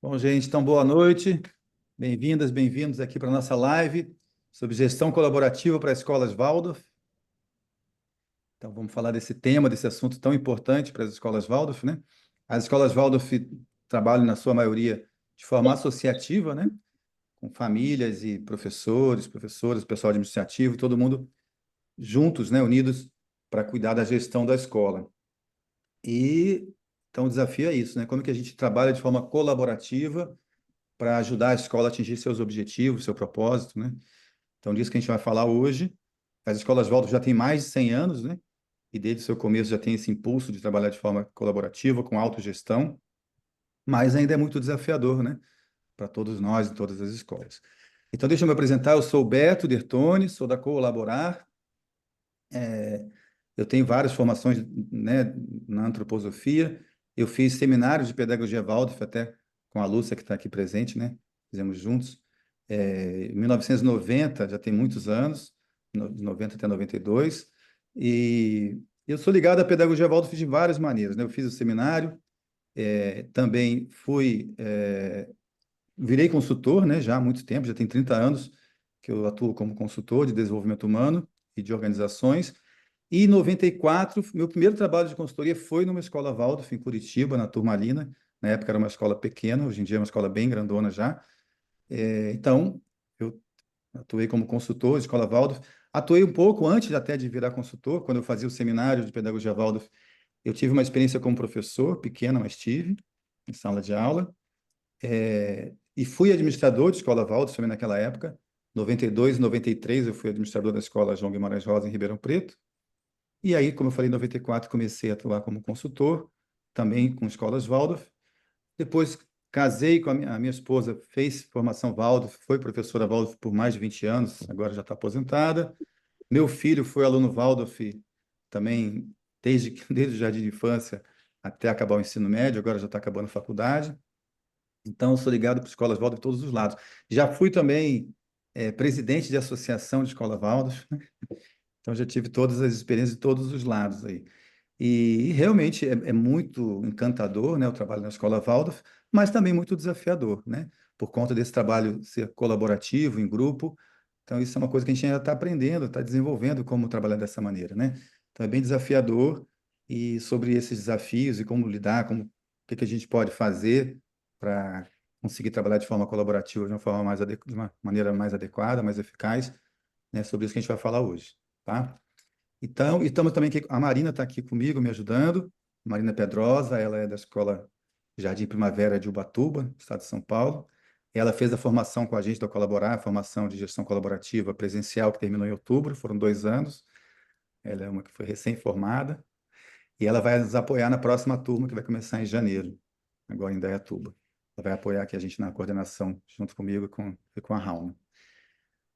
Bom, gente, então boa noite. Bem-vindas, bem-vindos aqui para a nossa live sobre gestão colaborativa para escolas Waldorf. Então, vamos falar desse tema, desse assunto tão importante para as escolas Waldorf, né? As escolas Waldorf trabalham, na sua maioria, de forma associativa, né? Com famílias e professores, professoras, pessoal administrativo, todo mundo juntos, né? Unidos para cuidar da gestão da escola. E, então, o desafio é isso, né? Como que a gente trabalha de forma colaborativa para ajudar a escola a atingir seus objetivos, seu propósito, né? Então, disso que a gente vai falar hoje. As escolas Waldorf já têm mais de 100 anos, né? E desde o seu começo já tem esse impulso de trabalhar de forma colaborativa, com autogestão, mas ainda é muito desafiador, né? Para todos nós, em todas as escolas. Então, deixa eu me apresentar. Eu sou o Beto Dertoni, sou da Colaborar. Eu tenho várias formações, né, na antroposofia. Eu fiz seminário de pedagogia Waldorf, até com a Lúcia, que está aqui presente, né? Fizemos juntos. Em 1990, já tem muitos anos, de 90 até 92. E eu sou ligado à pedagogia Waldorf de várias maneiras, né? Eu fiz o seminário, também virei consultor, né? Já há muito tempo, já tem 30 anos que eu atuo como consultor de desenvolvimento humano e de organizações. E em 94, meu primeiro trabalho de consultoria foi numa escola Waldorf, em Curitiba, na Turmalina. Na época era uma escola pequena, hoje em dia é uma escola bem grandona já. Então, eu atuei como consultor de escola Waldorf. Atuei um pouco antes até de virar consultor, quando eu fazia o seminário de pedagogia Waldorf. Eu tive uma experiência como professor, pequena, mas tive, em sala de aula. E fui administrador de escola Waldorf também naquela época. 92, 93, eu fui administrador da escola João Guimarães Rosa, em Ribeirão Preto. E aí, como eu falei, em 94 comecei a atuar como consultor, também com escolas Waldorf. Depois casei com a minha esposa, fez formação Waldorf, foi professora Waldorf por mais de 20 anos, agora já está aposentada. Meu filho foi aluno Waldorf também desde o jardim de infância até acabar o ensino médio, agora já está acabando a faculdade. Então, eu sou ligado para escolas Waldorf de todos os lados. Já fui também presidente de associação de escola Waldorf, então já tive todas as experiências de todos os lados aí. E realmente é muito encantador, né, o trabalho na escola Waldorf, mas também muito desafiador, né? Por conta desse trabalho ser colaborativo, em grupo. Então, isso é uma coisa que a gente ainda está aprendendo, está desenvolvendo como trabalhar dessa maneira, né? Então, é bem desafiador. E sobre esses desafios e como lidar, o que a gente pode fazer para conseguir trabalhar de forma colaborativa, de uma maneira mais adequada, mais eficaz, né? Sobre isso que a gente vai falar hoje, tá? Então, e estamos também aqui, a Marina está aqui comigo, me ajudando. Marina Pedrosa, ela é da Escola Jardim Primavera de Ubatuba, estado de São Paulo. Ela fez a formação com a gente da Colaborar, a formação de gestão colaborativa presencial, que terminou em outubro, foram 2 anos. Ela é uma que foi recém-formada. E ela vai nos apoiar na próxima turma, que vai começar em janeiro, agora em Indaiatuba. Ela vai apoiar aqui a gente na coordenação, junto comigo e com a Rauma.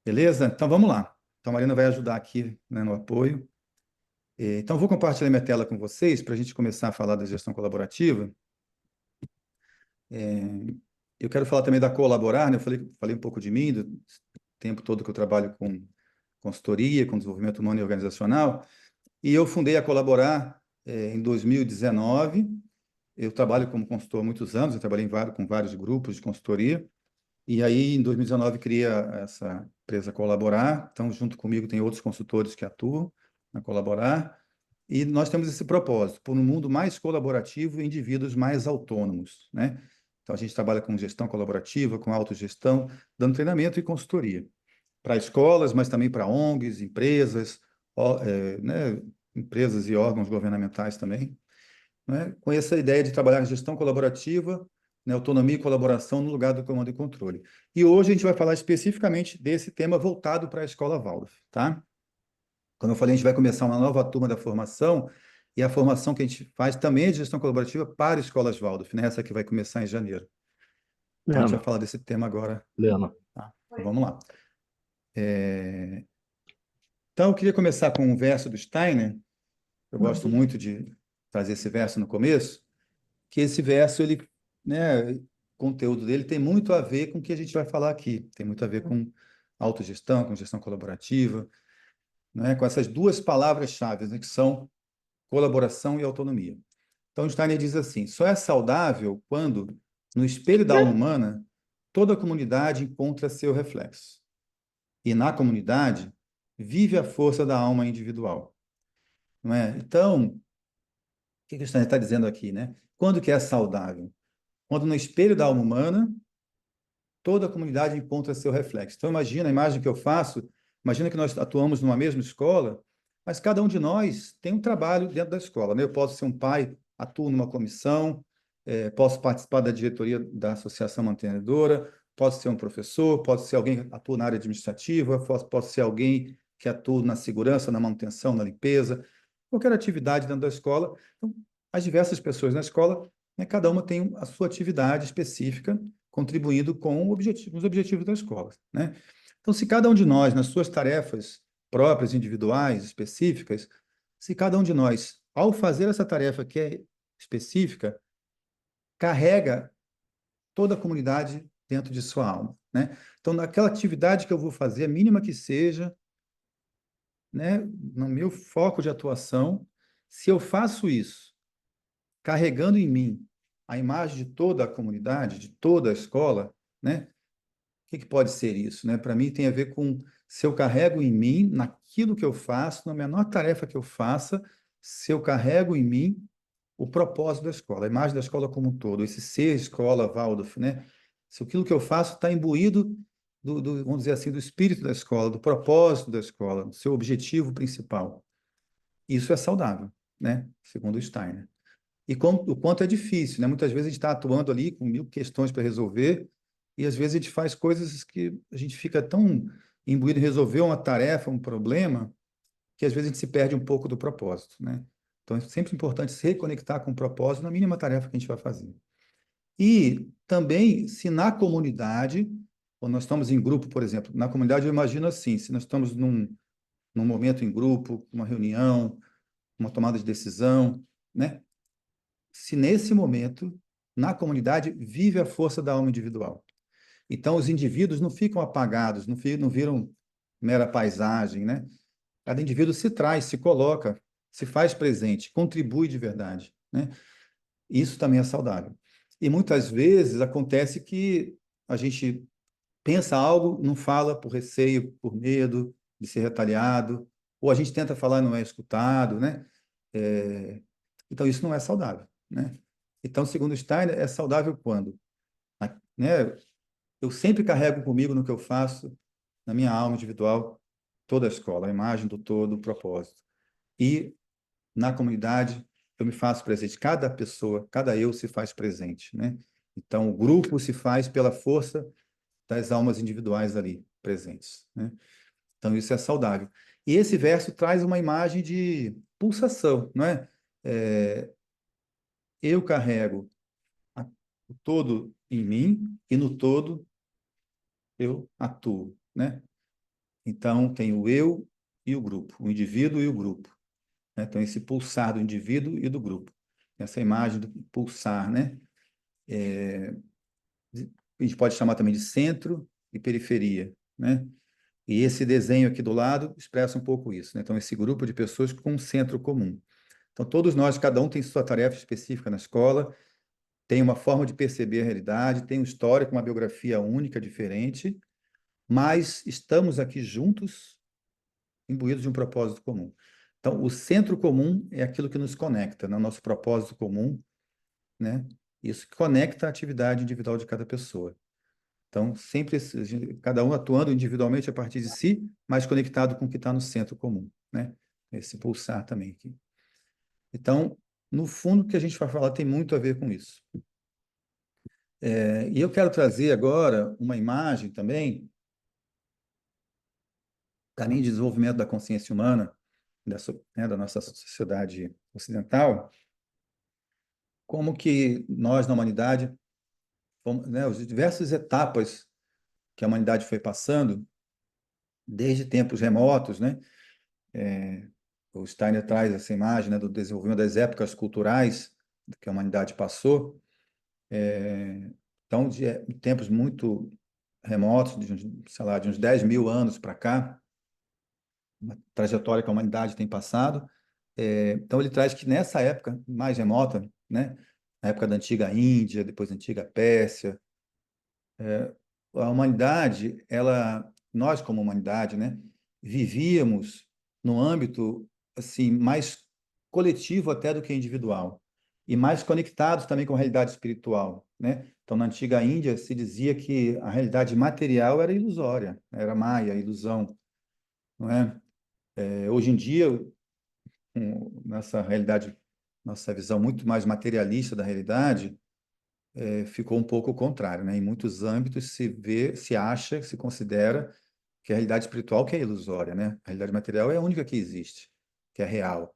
Beleza? Então, vamos lá. Então, a Marina vai ajudar aqui, né, no apoio. Então, vou compartilhar minha tela com vocês para a gente começar a falar da gestão colaborativa. É, eu quero falar também da Colaborar, né? Eu falei um pouco de mim, do tempo todo que eu trabalho com consultoria, com desenvolvimento humano e organizacional, e eu fundei a Colaborar em 2019. Eu trabalho como consultor há muitos anos, eu trabalhei com vários grupos de consultoria, e aí em 2019 criei essa empresa Colaborar, então junto comigo tem outros consultores que atuam na Colaborar, e nós temos esse propósito, por um mundo mais colaborativo e indivíduos mais autônomos, né? Então, a gente trabalha com gestão colaborativa, com autogestão, dando treinamento e consultoria para escolas, mas também para ONGs, empresas, né, empresas e órgãos governamentais também, né? Com essa ideia de trabalhar em gestão colaborativa, né, autonomia e colaboração no lugar do comando e controle. E hoje a gente vai falar especificamente desse tema voltado para a escola Waldorf, tá? Como eu falei, a gente vai começar uma nova turma da formação, e a formação que a gente faz também é de gestão colaborativa para escolas Waldorf, né? Essa que vai começar em janeiro. Então, a gente vai Lena, falar desse tema agora, Lena. tá? Então, vamos lá. Então, eu queria começar com um verso do Steiner. Eu gosto muito de trazer esse verso no começo, que esse verso, ele, né, o conteúdo dele tem muito a ver com o que a gente vai falar aqui. Tem muito a ver com autogestão, com gestão colaborativa, né? Com essas duas palavras-chave, né, que são colaboração e autonomia. Então, Steiner diz assim: só é saudável quando No espelho da alma humana, toda a comunidade encontra seu reflexo. E na comunidade, vive a força da alma individual. Não é? Então, o que o Steiner está dizendo aqui, né? Quando que é saudável? Quando no espelho da alma humana, toda a comunidade encontra seu reflexo. Então, imagina a imagem que eu faço, imagina que nós atuamos numa mesma escola, mas cada um de nós tem um trabalho dentro da escola, né? Eu posso ser um pai, atuo numa comissão, posso participar da diretoria da associação mantenedora, posso ser um professor, posso ser alguém que atua na área administrativa, posso ser alguém que atua na segurança, na manutenção, na limpeza, qualquer atividade dentro da escola. Então, as diversas pessoas na escola, né, cada uma tem a sua atividade específica, contribuindo com os objetivos da escola, né? Então, se cada um de nós, nas suas tarefas próprias, individuais, específicas, se cada um de nós, ao fazer essa tarefa que é específica, carrega toda a comunidade dentro de sua alma, né? Então, naquela atividade que eu vou fazer, a mínima que seja, né, no meu foco de atuação, se eu faço isso, carregando em mim a imagem de toda a comunidade, de toda a escola, né? O que pode ser isso, né? Para mim tem a ver com se eu carrego em mim, naquilo que eu faço, na menor tarefa que eu faça, se eu carrego em mim o propósito da escola, a imagem da escola como um todo, esse ser escola, Waldorf, né? Se aquilo que eu faço está imbuído vamos dizer assim, do espírito da escola, do propósito da escola, do seu objetivo principal. Isso é saudável, né? Segundo o Steiner. E o quanto é difícil, né? Muitas vezes a gente está atuando ali com mil questões para resolver e às vezes a gente faz coisas que a gente fica tão imbuído em resolver uma tarefa, um problema, que às vezes a gente se perde um pouco do propósito, né? Então é sempre importante se reconectar com o propósito na mínima tarefa que a gente vai fazer. E também, se na comunidade, quando nós estamos em grupo, por exemplo, na comunidade eu imagino assim, se nós estamos num momento em grupo, uma reunião, uma tomada de decisão, né? Se nesse momento, na comunidade, vive a força da alma individual. Então, os indivíduos não ficam apagados, não viram mera paisagem, né? Cada indivíduo se traz, se coloca, se faz presente, contribui de verdade, né? Isso também é saudável. E muitas vezes acontece que a gente pensa algo, não fala por receio, por medo de ser retaliado, ou a gente tenta falar e não é escutado, né? É, Então, isso não é saudável, né? Então, segundo Steiner, é saudável quando, né? Eu sempre carrego comigo no que eu faço, na minha alma individual, toda a escola, a imagem do todo, o propósito. E na comunidade, eu me faço presente. Cada pessoa, cada eu se faz presente, né? Então, o grupo se faz pela força das almas individuais ali presentes, né? Então, isso é saudável. E esse verso traz uma imagem de pulsação, não é? Eu carrego o todo em mim e no todo eu atuo, né? Então, tem o eu e o grupo, o indivíduo e o grupo, né? Então, esse pulsar do indivíduo e do grupo. Essa imagem do pulsar, né? A gente pode chamar também de centro e periferia, né? E esse desenho aqui do lado expressa um pouco isso, né? Então, esse grupo de pessoas com um centro comum. Então, todos nós, cada um tem sua tarefa específica na escola, tem uma forma de perceber a realidade, tem um histórico, uma biografia única, diferente, mas estamos aqui juntos, imbuídos de um propósito comum. Então, o centro comum é aquilo que nos conecta, né? Nosso propósito comum, né? Isso que conecta a atividade individual de cada pessoa. Então, sempre cada um atuando individualmente a partir de si, mas conectado com o que está no centro comum, né? Esse pulsar também aqui. Então, no fundo, o que a gente vai falar tem muito a ver com isso. E eu quero trazer agora uma imagem também, caminho de desenvolvimento da consciência humana, da nossa sociedade ocidental, como que nós, na humanidade, né, as diversas etapas que a humanidade foi passando, desde tempos remotos, né? O Steiner traz essa imagem, né, do desenvolvimento das épocas culturais que a humanidade passou. Então, de tempos muito remotos, sei lá, de uns 10 mil anos para cá, uma trajetória que a humanidade tem passado. Então, ele traz que nessa época mais remota, né, na época da antiga Índia, depois da antiga Pérsia. A humanidade, nós como humanidade, né, vivíamos num âmbito assim mais coletivo até do que individual e mais conectados também com a realidade espiritual, né? Então, na antiga Índia se dizia que a realidade material era ilusória, era maia, ilusão, não é? Hoje em dia, nessa realidade, nossa visão muito mais materialista da realidade, ficou um pouco o contrário, né? Em muitos âmbitos se vê, se acha, se considera que a realidade espiritual que é ilusória, né? A realidade material é a única que existe, que é real.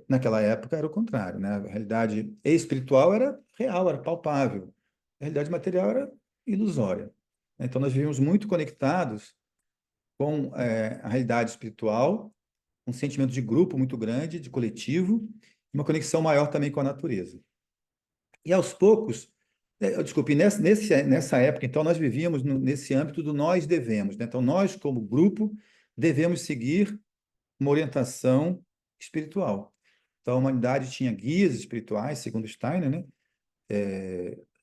Naquela época era o contrário, né? A realidade espiritual era real, era palpável. A realidade material era ilusória. Então nós vivíamos muito conectados com a realidade espiritual, um sentimento de grupo muito grande, de coletivo, e uma conexão maior também com a natureza. E aos poucos, desculpe, nessa época, então, nós vivíamos nesse âmbito do nós devemos, né? Então, nós, como grupo, devemos seguir uma orientação espiritual. Então, a humanidade tinha guias espirituais, segundo Steiner, né?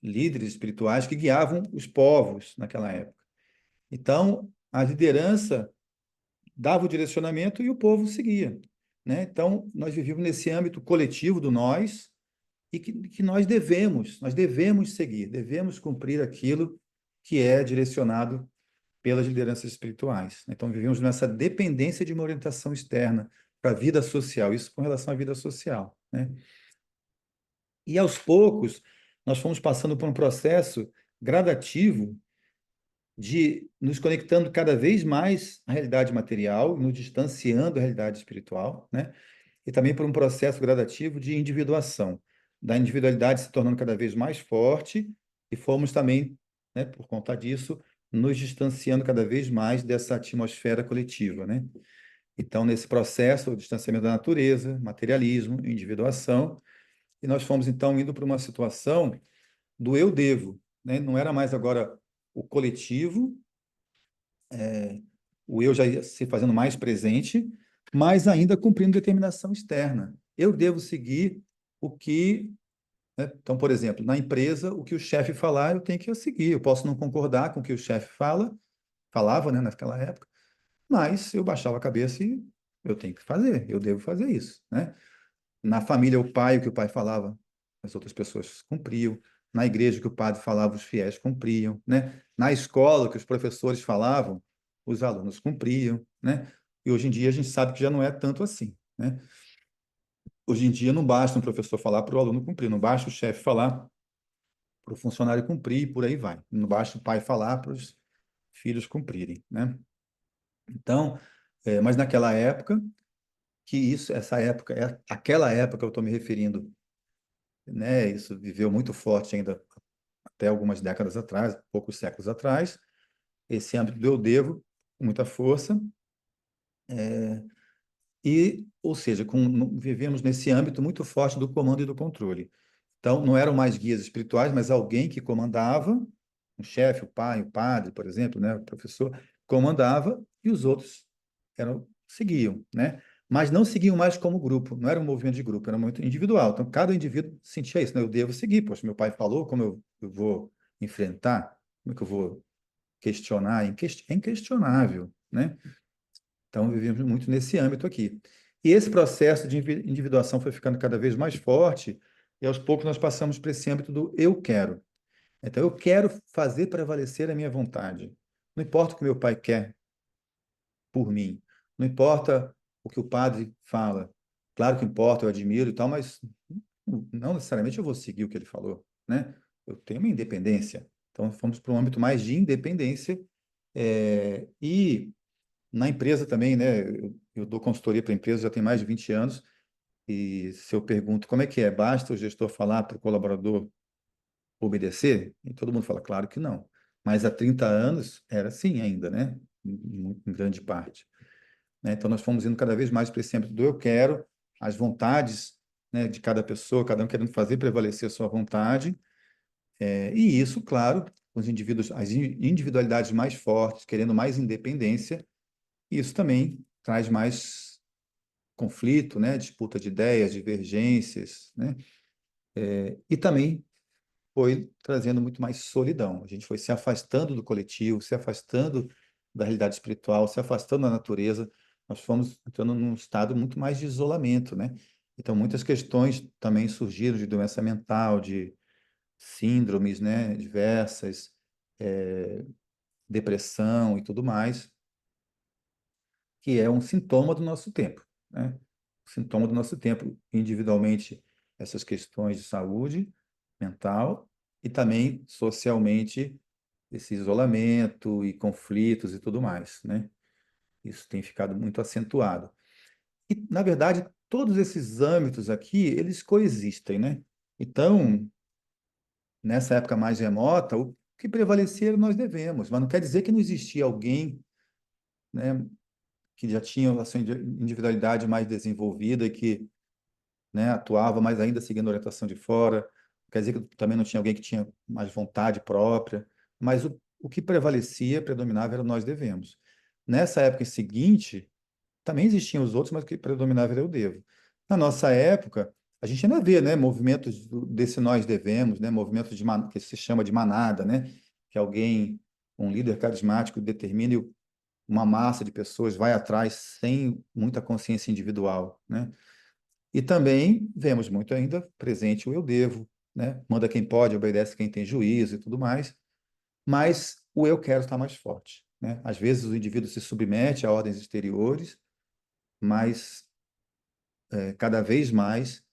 Líderes espirituais que guiavam os povos naquela época. Então, a liderança dava o direcionamento e o povo seguia, né? Então, nós vivíamos nesse âmbito coletivo do nós, e que nós devemos seguir, devemos cumprir aquilo que é direcionado pelas lideranças espirituais. Então, vivemos nessa dependência de uma orientação externa para a vida social, isso com relação à vida social, né? E aos poucos, nós fomos passando por um processo gradativo de nos conectando cada vez mais à realidade material, nos distanciando da realidade espiritual, né? E também por um processo gradativo de individuação, da individualidade se tornando cada vez mais forte, e fomos também, né, por conta disso, nos distanciando cada vez mais dessa atmosfera coletiva, né? Então, nesse processo, o distanciamento da natureza, materialismo, individuação, e nós fomos então indo para uma situação do eu devo, né? Não era mais agora o coletivo, o eu já ia se fazendo mais presente, mas ainda cumprindo determinação externa. Eu devo seguir o que, né? Então, por exemplo, na empresa, o que o chefe falar, eu tenho que seguir. Eu posso não concordar com o que o chefe falava, né, naquela época, mas eu baixava a cabeça e eu tenho que fazer, eu devo fazer isso, né? Na família, o que o pai falava, as outras pessoas cumpriam. Na igreja, o que o padre falava, os fiéis cumpriam, né? Na escola, o que os professores falavam, os alunos cumpriam, né? E hoje em dia a gente sabe que já não é tanto assim, né? Hoje em dia não basta um professor falar para o aluno cumprir, não basta o chefe falar para o funcionário cumprir e por aí vai. Não basta o pai falar para os filhos cumprirem, né? Então, mas naquela época, essa época, aquela época que eu estou me referindo, né? Isso viveu muito forte ainda até algumas décadas atrás, poucos séculos atrás, esse âmbito do eu devo, com muita força, ou seja, vivemos nesse âmbito muito forte do comando e do controle. Então, não eram mais guias espirituais, mas alguém que comandava, um chefe, o pai, o padre, por exemplo, né, o professor, comandava e os outros seguiam, né? Mas não seguiam mais como grupo, não era um movimento de grupo, era um movimento individual. Então, cada indivíduo sentia isso, né? Eu devo seguir, poxa, meu pai falou, como eu vou enfrentar, como é que eu vou questionar? É inquestionável, né? Então, vivemos muito nesse âmbito aqui. E esse processo de individuação foi ficando cada vez mais forte, e aos poucos nós passamos para esse âmbito do eu quero. Então, eu quero fazer prevalecer a minha vontade. Não importa o que meu pai quer por mim, não importa o que o padre fala. Claro que importa, eu admiro e tal, mas não necessariamente eu vou seguir o que ele falou, né? Eu tenho uma independência. Então, fomos para um âmbito mais de independência, e na empresa também, né? Eu dou consultoria para empresas já tem mais de 20 anos, e se eu pergunto como é que é, basta o gestor falar para o colaborador obedecer? E todo mundo fala, claro que não. Mas há 30 anos era assim ainda, né? Em grande parte, né? Então nós fomos indo cada vez mais para esse âmbito do eu quero, as vontades, né, de cada pessoa, cada um querendo fazer prevalecer a sua vontade, e isso, claro, os indivíduos, as individualidades mais fortes, querendo mais independência, e isso também traz mais conflito, né? Disputa de ideias, divergências, né? E também foi trazendo muito mais solidão. A gente foi se afastando do coletivo, se afastando da realidade espiritual, se afastando da natureza. Nós fomos entrando num estado muito mais de isolamento, né? Então, muitas questões também surgiram de doença mental, de síndromes, né, diversas, depressão e tudo mais, que é um sintoma do nosso tempo, né? Sintoma do nosso tempo, individualmente, essas questões de saúde mental e também socialmente esse isolamento e conflitos e tudo mais, né? Isso tem ficado muito acentuado. E, na verdade, todos esses âmbitos aqui, eles coexistem, né? Então, nessa época mais remota, o que prevalecer nós devemos, mas não quer dizer que não existia alguém, né, que já tinha a sua individualidade mais desenvolvida e que, né, atuava, mas ainda seguindo a orientação de fora. Quer dizer que também não tinha alguém que tinha mais vontade própria, mas o que prevalecia, predominava, era nós devemos. Nessa época seguinte, também existiam os outros, mas o que predominava era eu devo. Na nossa época, a gente ainda vê, né, movimentos desse nós devemos, né, movimentos que se chama de manada, né, que alguém, um líder carismático determina e uma massa de pessoas vai atrás sem muita consciência individual, né? E também vemos muito ainda presente o eu devo, né? Manda quem pode, obedece quem tem juízo e tudo mais, mas o eu quero está mais forte, né? Às vezes o indivíduo se submete a ordens exteriores, mas cada vez mais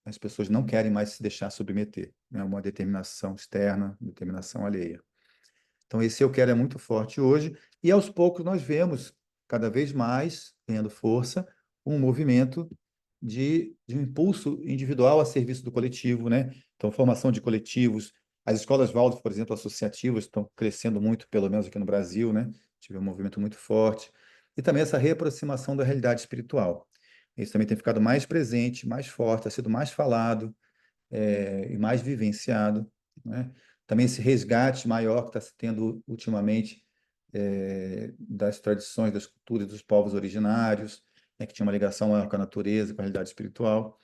as pessoas não querem mais se deixar submeter, né? Uma determinação externa, determinação alheia. Então, esse eu quero é muito forte hoje, e aos poucos nós vemos, cada vez mais, ganhando força, um movimento de um impulso individual a serviço do coletivo, né? Então, formação de coletivos. As escolas Waldorf, por exemplo, associativas, estão crescendo muito, pelo menos aqui no Brasil, né? Tive um movimento muito forte. E também essa reaproximação da realidade espiritual. Isso também tem ficado mais presente, mais forte, tem sido mais falado, e mais vivenciado, né? Também esse resgate maior que está se tendo ultimamente, das tradições, das culturas dos povos originários, né, que tinha uma ligação maior com a natureza, com a realidade espiritual.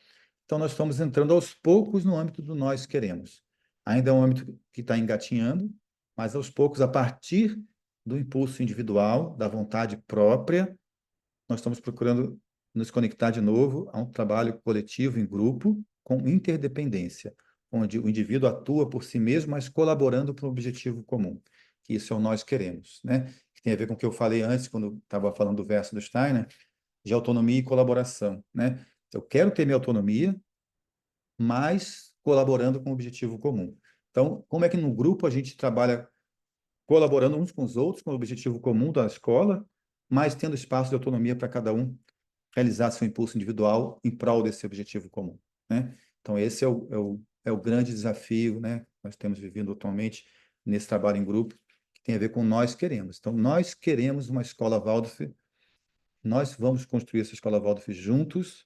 Então, nós estamos entrando aos poucos no âmbito do nós queremos. Ainda é um âmbito que está engatinhando, mas aos poucos, a partir do impulso individual, da vontade própria, nós estamos procurando nos conectar de novo a um trabalho coletivo em grupo com interdependência, onde o indivíduo atua por si mesmo, mas colaborando para um objetivo comum, que isso é o nós queremos, né? Que tem a ver com o que eu falei antes, quando estava falando do verso do Steiner, de autonomia e colaboração, né? Eu quero ter minha autonomia, mas colaborando com um objetivo comum. Então, como é que no grupo a gente trabalha colaborando uns com os outros, com o objetivo comum da escola, mas tendo espaço de autonomia para cada um realizar seu impulso individual em prol desse objetivo comum, né? Então, esse é o grande desafio, né, que nós temos vivido atualmente nesse trabalho em grupo, que tem a ver com nós queremos. Então, nós queremos uma escola Waldorf, nós vamos construir essa escola Waldorf juntos,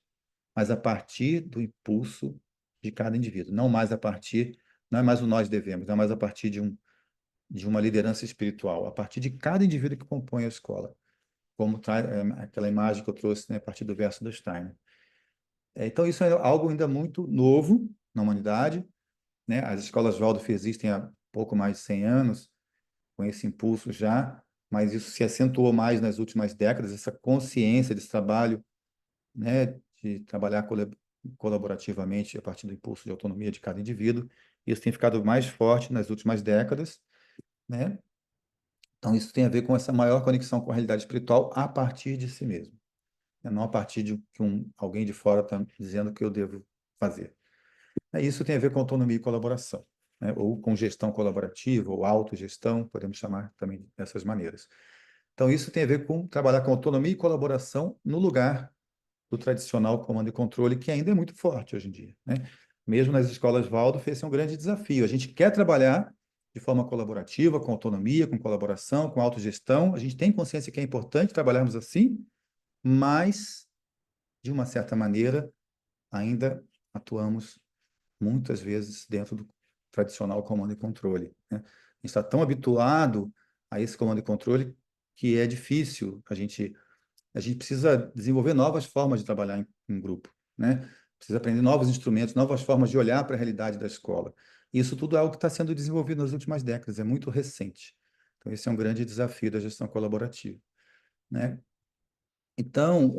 mas a partir do impulso de cada indivíduo, não mais a partir, não é mais o nós devemos, não é mais a partir de uma liderança espiritual, a partir de cada indivíduo que compõe a escola, como aquela imagem que eu trouxe, né, a partir do verso do Steiner. Então, isso é algo ainda muito novo na humanidade, né? As escolas Waldorf existem há pouco mais de 100 anos, com esse impulso já, mas isso se acentuou mais nas últimas décadas, essa consciência desse trabalho, né, de trabalhar colaborativamente a partir do impulso de autonomia de cada indivíduo. Isso tem ficado mais forte nas últimas décadas, né? Então, isso tem a ver com essa maior conexão com a realidade espiritual a partir de si mesmo, né? Não a partir de que alguém de fora está dizendo que eu devo fazer. Isso tem a ver com autonomia e colaboração, né? Ou com gestão colaborativa, ou autogestão, podemos chamar também dessas maneiras. Então, isso tem a ver com trabalhar com autonomia e colaboração no lugar do tradicional comando e controle, que ainda é muito forte hoje em dia, né? Mesmo nas escolas Waldorf, esse é um grande desafio. A gente quer trabalhar de forma colaborativa, com autonomia, com colaboração, com autogestão. A gente tem consciência que é importante trabalharmos assim, mas, de uma certa maneira, ainda atuamos muitas vezes dentro do tradicional comando e controle, né? A gente está tão habituado a esse comando e controle que é difícil a gente precisa desenvolver novas formas de trabalhar em grupo, né? precisa aprender novos instrumentos, novas formas de olhar para a realidade da escola. Isso tudo é algo que está sendo desenvolvido nas últimas décadas, é muito recente. Então, esse é um grande desafio da gestão colaborativa, né? Então,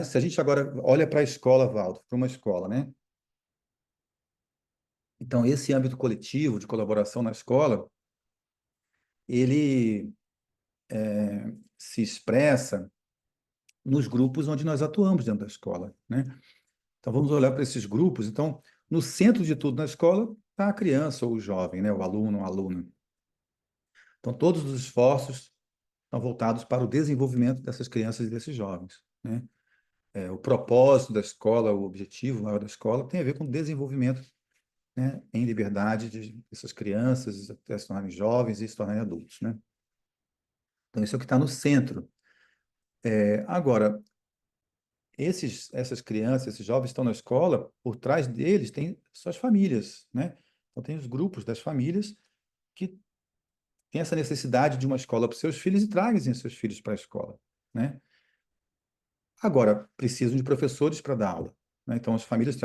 se a gente agora olha para a escola, Valdo, para uma escola, né? Então, esse âmbito coletivo de colaboração na escola, ele se expressa nos grupos onde nós atuamos dentro da escola, né? Então, vamos olhar para esses grupos. Então, no centro de tudo na escola está a criança ou o jovem, né? O aluno ou a aluna. Então, todos os esforços estão voltados para o desenvolvimento dessas crianças e desses jovens, né? O propósito da escola, o objetivo maior da escola tem a ver com o desenvolvimento, né, em liberdade dessas crianças até se tornarem jovens e se tornarem adultos, né? Então, isso é o que está no centro. Agora, essas crianças, esses jovens estão na escola, por trás deles tem suas famílias, né? Então, tem os grupos das famílias que têm essa necessidade de uma escola para os seus filhos e trazem seus filhos para a escola, né? Agora, precisam de professores para dar aula, né? Então, as famílias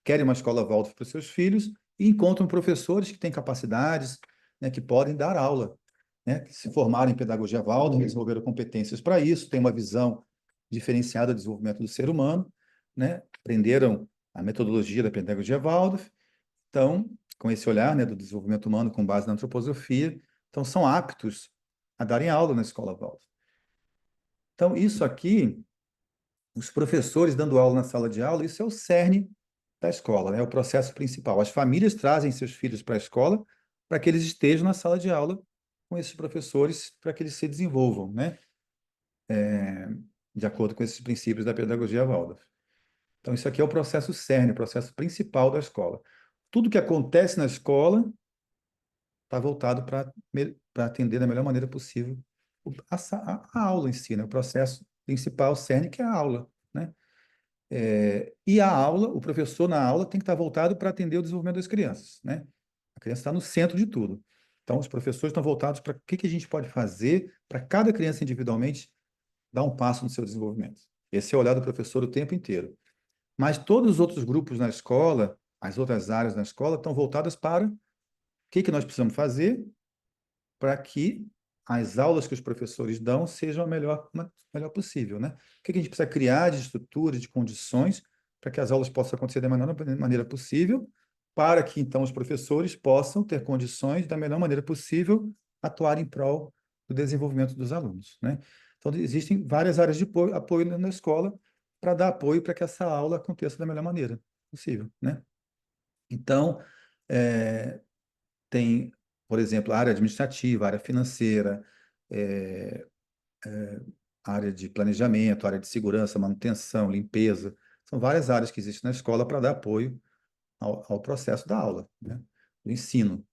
querem uma escola Waldorf para os seus filhos e encontram professores que têm capacidades, né, que podem dar aula, né, que se formaram em pedagogia Waldorf, desenvolveram competências para isso, têm uma visão diferenciada do desenvolvimento do ser humano, né, aprenderam a metodologia da pedagogia Waldorf, então, com esse olhar, né, do desenvolvimento humano com base na antroposofia, então são aptos a darem aula na escola Waldorf. Então, isso aqui os professores dando aula na sala de aula, isso é o cerne da escola, né? É o processo principal. As famílias trazem seus filhos para a escola para que eles estejam na sala de aula com esses professores, para que eles se desenvolvam, né? De acordo com esses princípios da pedagogia Waldorf. Então, isso aqui é o processo cerne, o processo principal da escola. Tudo que acontece na escola está voltado para atender da melhor maneira possível a aula em si, né? O processo principal, cerne, que é a aula, né? E a aula, o professor na aula tem que estar voltado para atender o desenvolvimento das crianças, né? A criança está no centro de tudo. Então, os professores estão voltados para o que a gente pode fazer para cada criança individualmente dar um passo no seu desenvolvimento. Esse é o olhar do professor o tempo inteiro. Mas todos os outros grupos na escola, as outras áreas na escola, estão voltadas para o que nós precisamos fazer para que as aulas que os professores dão sejam a melhor possível, né? O que a gente precisa criar de estrutura, de condições para que as aulas possam acontecer da melhor maneira possível, para que então os professores possam ter condições da melhor maneira possível atuar em prol do desenvolvimento dos alunos, né? Então existem várias áreas de apoio na escola para dar apoio para que essa aula aconteça da melhor maneira possível, né? Então, é, tem, por exemplo, a área administrativa, a área financeira, é, a área de planejamento, a área de segurança, manutenção, limpeza. São várias áreas que existem na escola para dar apoio ao processo da aula, né? Do ensino.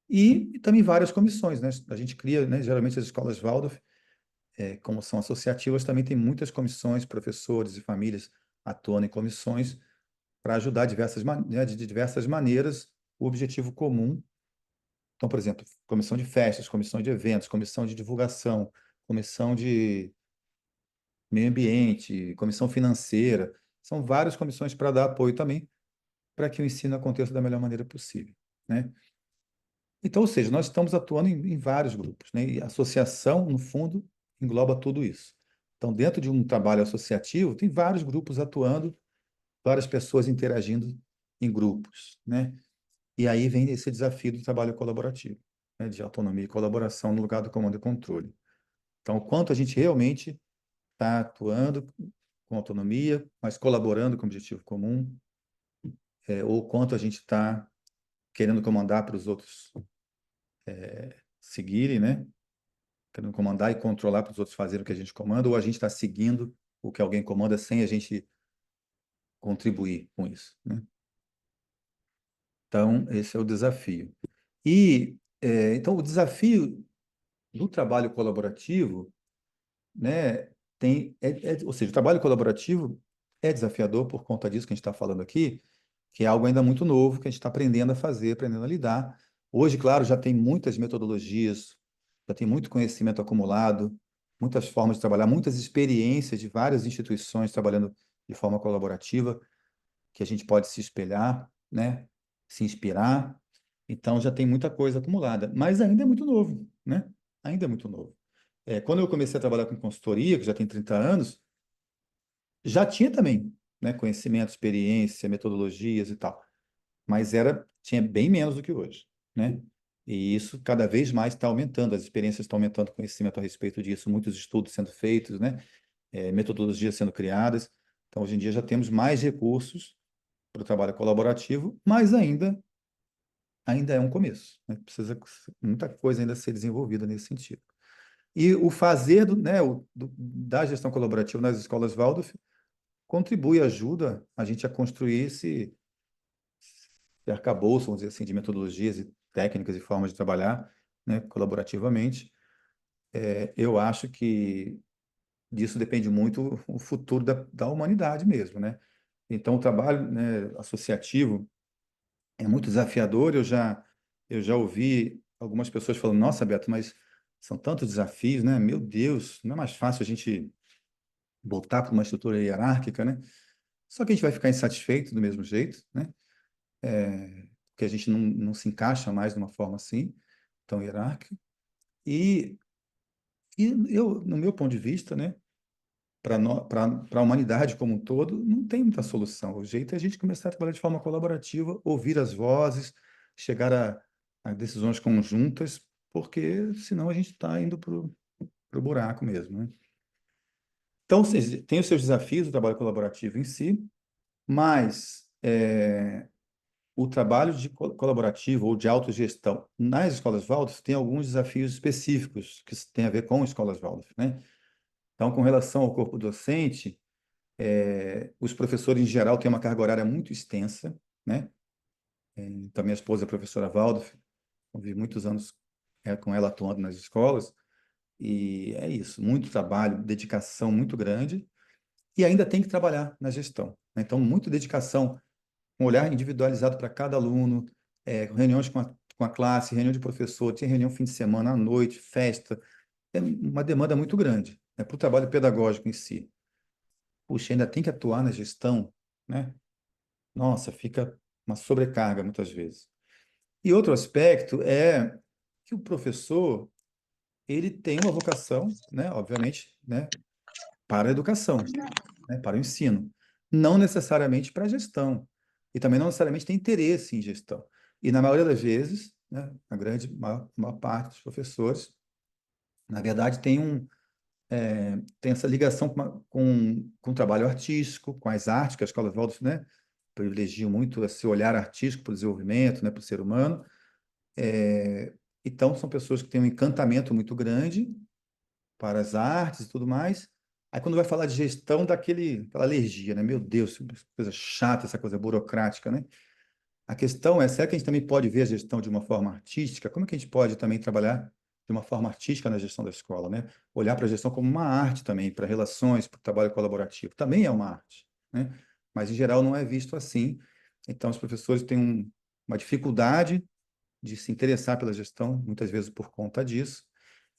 E também várias comissões, né? A gente cria, né? Geralmente as escolas Waldorf, como são associativas, também tem muitas comissões, professores e famílias atuando em comissões para ajudar né, de diversas maneiras o objetivo comum. Então, por exemplo, comissão de festas, comissão de eventos, comissão de divulgação, comissão de meio ambiente, comissão financeira. São várias comissões para dar apoio também para que o ensino aconteça da melhor maneira possível, né? Então, ou seja, nós estamos atuando em vários grupos, né? E a associação, no fundo, engloba tudo isso. Então, dentro de um trabalho associativo, tem vários grupos atuando, várias pessoas interagindo em grupos, né? E aí vem esse desafio do trabalho colaborativo, né, de autonomia e colaboração no lugar do comando e controle. Então, o quanto a gente realmente está atuando com autonomia, mas colaborando com o objetivo comum, ou o quanto a gente está querendo comandar para os outros seguirem, né? Querendo comandar e controlar para os outros fazerem o que a gente comanda, ou a gente está seguindo o que alguém comanda sem a gente contribuir com isso, né? Então, esse é o desafio. Então, o desafio do trabalho colaborativo, né, ou seja, o trabalho colaborativo é desafiador por conta disso que a gente está falando aqui, que é algo ainda muito novo que a gente está aprendendo a fazer, aprendendo a lidar. Hoje, claro, já tem muitas metodologias, já tem muito conhecimento acumulado, muitas formas de trabalhar, muitas experiências de várias instituições trabalhando de forma colaborativa. que a gente pode se espelhar, né? Se inspirar. Então já tem muita coisa acumulada, mas ainda é muito novo, né? Ainda é muito novo. Quando eu comecei a trabalhar com consultoria, que já tem 30 anos, já tinha também, né, conhecimento, experiência, metodologias e tal, mas tinha bem menos do que hoje, né? E isso cada vez mais está aumentando, as experiências estão aumentando, o conhecimento a respeito disso, muitos estudos sendo feitos, né? Metodologias sendo criadas. Então, hoje em dia já temos mais recursos para o trabalho colaborativo, mas ainda é um começo, né? Precisa muita coisa ainda ser desenvolvida nesse sentido. E o fazer né, da gestão colaborativa nas escolas Waldorf contribui, ajuda a gente a construir esse arcabouço, vamos dizer assim, de metodologias e técnicas e formas de trabalhar, né, colaborativamente. Eu acho que disso depende muito o futuro da humanidade mesmo, né? Então, o trabalho, né, associativo é muito desafiador. Eu já ouvi algumas pessoas falando, nossa, Beto, mas são tantos desafios, né? Meu Deus, não é mais fácil a gente voltar para uma estrutura hierárquica, né? Só que a gente vai ficar insatisfeito do mesmo jeito, né? Porque a gente não se encaixa mais de uma forma assim, tão hierárquica. E, no meu ponto de vista, né, para a humanidade como um todo, não tem muita solução. O jeito é a gente começar a trabalhar de forma colaborativa, ouvir as vozes, chegar a decisões conjuntas, porque senão a gente está indo para o buraco mesmo, né? Então, tem os seus desafios, o trabalho colaborativo em si, mas o trabalho colaborativo ou de autogestão nas escolas Waldorf tem alguns desafios específicos que têm a ver com escolas Waldorf, né? Então, com relação ao corpo docente, os professores, em geral, têm uma carga horária muito extensa, né? Então, minha esposa é professora Waldorf, convivi muitos anos com ela atuando nas escolas, e é isso, muito trabalho, dedicação muito grande, e ainda tem que trabalhar na gestão, né? Então, muita dedicação, um olhar individualizado para cada aluno, reuniões com a classe, reunião de professor, tinha reunião fim de semana, à noite, festa, é uma demanda muito grande, né, para o trabalho pedagógico em si. Puxa, ainda tem que atuar na gestão, né? Nossa, fica uma sobrecarga muitas vezes. E outro aspecto é que o professor, ele tem uma vocação, né, obviamente, né, para a educação, né, para o ensino, não necessariamente para a gestão, e também não necessariamente tem interesse em gestão. E na maioria das vezes, né, a grande maior parte dos professores, na verdade, tem essa ligação com o trabalho artístico, com as artes, que a Escola Waldorf, né, privilegia muito esse olhar artístico para o desenvolvimento, né, para o ser humano. Então, são pessoas que têm um encantamento muito grande para as artes e tudo mais. Aí, quando vai falar de gestão, dá aquela alergia, né? Meu Deus, que coisa chata, essa coisa burocrática, né? A questão é, será que a gente também pode ver a gestão de uma forma artística? Como é que a gente pode também trabalhar de uma forma artística na gestão da escola, né? Olhar para a gestão como uma arte também, para relações, para o trabalho colaborativo. Também é uma arte, né? Mas, em geral, não é visto assim. Então, os professores têm uma dificuldade de se interessar pela gestão, muitas vezes por conta disso,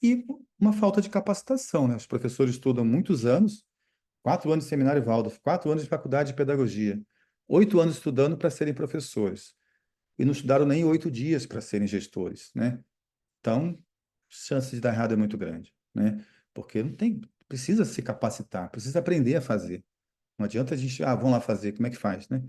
e uma falta de capacitação, né? Os professores estudam muitos anos, 4 anos de seminário Waldorf, 4 anos de faculdade de pedagogia, 8 anos estudando para serem professores, e não estudaram nem 8 dias para serem gestores, né? Então, chance de dar errado é muito grande, né? Porque não tem, precisa se capacitar, precisa aprender a fazer. Não adianta a gente, vamos lá fazer, como é que faz, né?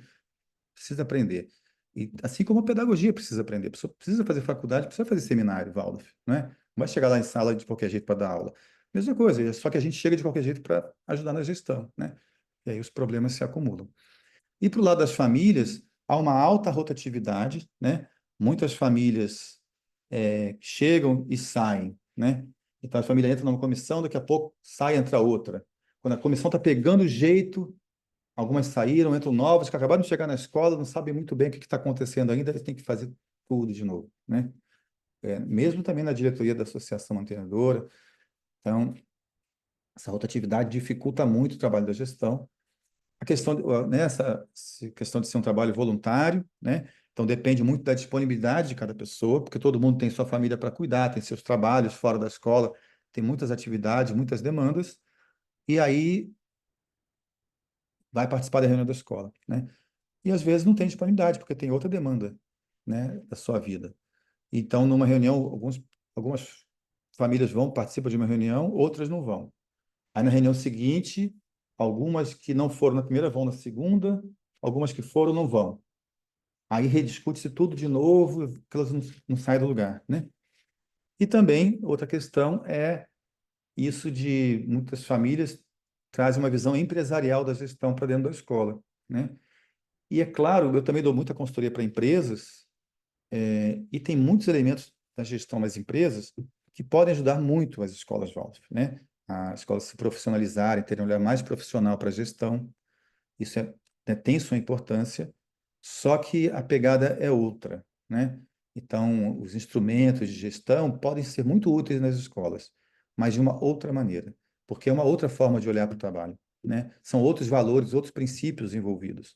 Precisa aprender. E assim como a pedagogia precisa aprender, a pessoa precisa fazer faculdade, precisa fazer seminário, Waldorf, né? Não vai chegar lá em sala de qualquer jeito para dar aula. Mesma coisa, só que a gente chega de qualquer jeito para ajudar na gestão, né? E aí os problemas se acumulam. E para o lado das famílias, há uma alta rotatividade, né? Muitas famílias chegam e saem, né? Então a família entra numa comissão, daqui a pouco sai, entra outra. Quando a comissão está pegando o jeito, algumas saíram, entram novas, que acabaram de chegar na escola, não sabem muito bem o que está acontecendo ainda, eles têm que fazer tudo de novo, né? Mesmo também na diretoria da associação mantenedora. Então, essa rotatividade dificulta muito o trabalho da gestão. A questão, essa questão de ser um trabalho voluntário, né? Então, depende muito da disponibilidade de cada pessoa, porque todo mundo tem sua família para cuidar, tem seus trabalhos fora da escola, tem muitas atividades, muitas demandas, e aí vai participar da reunião da escola, né? e às vezes não tem disponibilidade, porque tem outra demanda, né, da sua vida. Então, numa reunião, algumas famílias vão, participam de uma reunião, outras não vão. Aí na reunião seguinte, algumas que não foram na primeira vão na segunda, algumas que foram não vão. Aí rediscute-se tudo de novo, que elas não saem do lugar, né? E também, outra questão é isso de muitas famílias trazem uma visão empresarial da gestão para dentro da escola, né? E é claro, eu também dou muita consultoria para empresas, e tem muitos elementos da gestão das empresas que podem ajudar muito as escolas Waldorf, né? As escolas se profissionalizarem, terem um olhar mais profissional para a gestão, isso tem sua importância, só que a pegada é outra, né? Então, os instrumentos de gestão podem ser muito úteis nas escolas, mas de uma outra maneira, porque é uma outra forma de olhar para o trabalho, né? São outros valores, outros princípios envolvidos.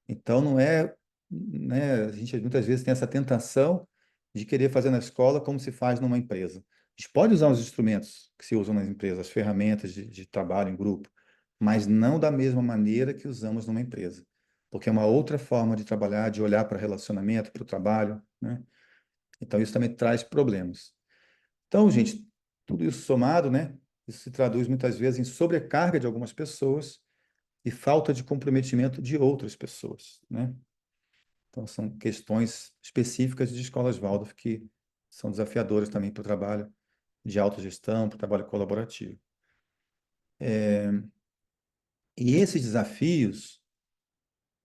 Então, não é, né? A gente muitas vezes tem essa tentação de querer fazer na escola como se faz numa empresa. A gente pode usar os instrumentos que se usam nas empresas, as ferramentas de trabalho em grupo, mas não da mesma maneira que usamos numa empresa, porque é uma outra forma de trabalhar, de olhar para relacionamento, para o trabalho, né? Então isso também traz problemas. Então, gente, tudo isso somado, né? Isso se traduz muitas vezes em sobrecarga de algumas pessoas e falta de comprometimento de outras pessoas, né? Então são questões específicas de escolas Waldorf que são desafiadoras também para o trabalho de autogestão, para o trabalho colaborativo. E esses desafios,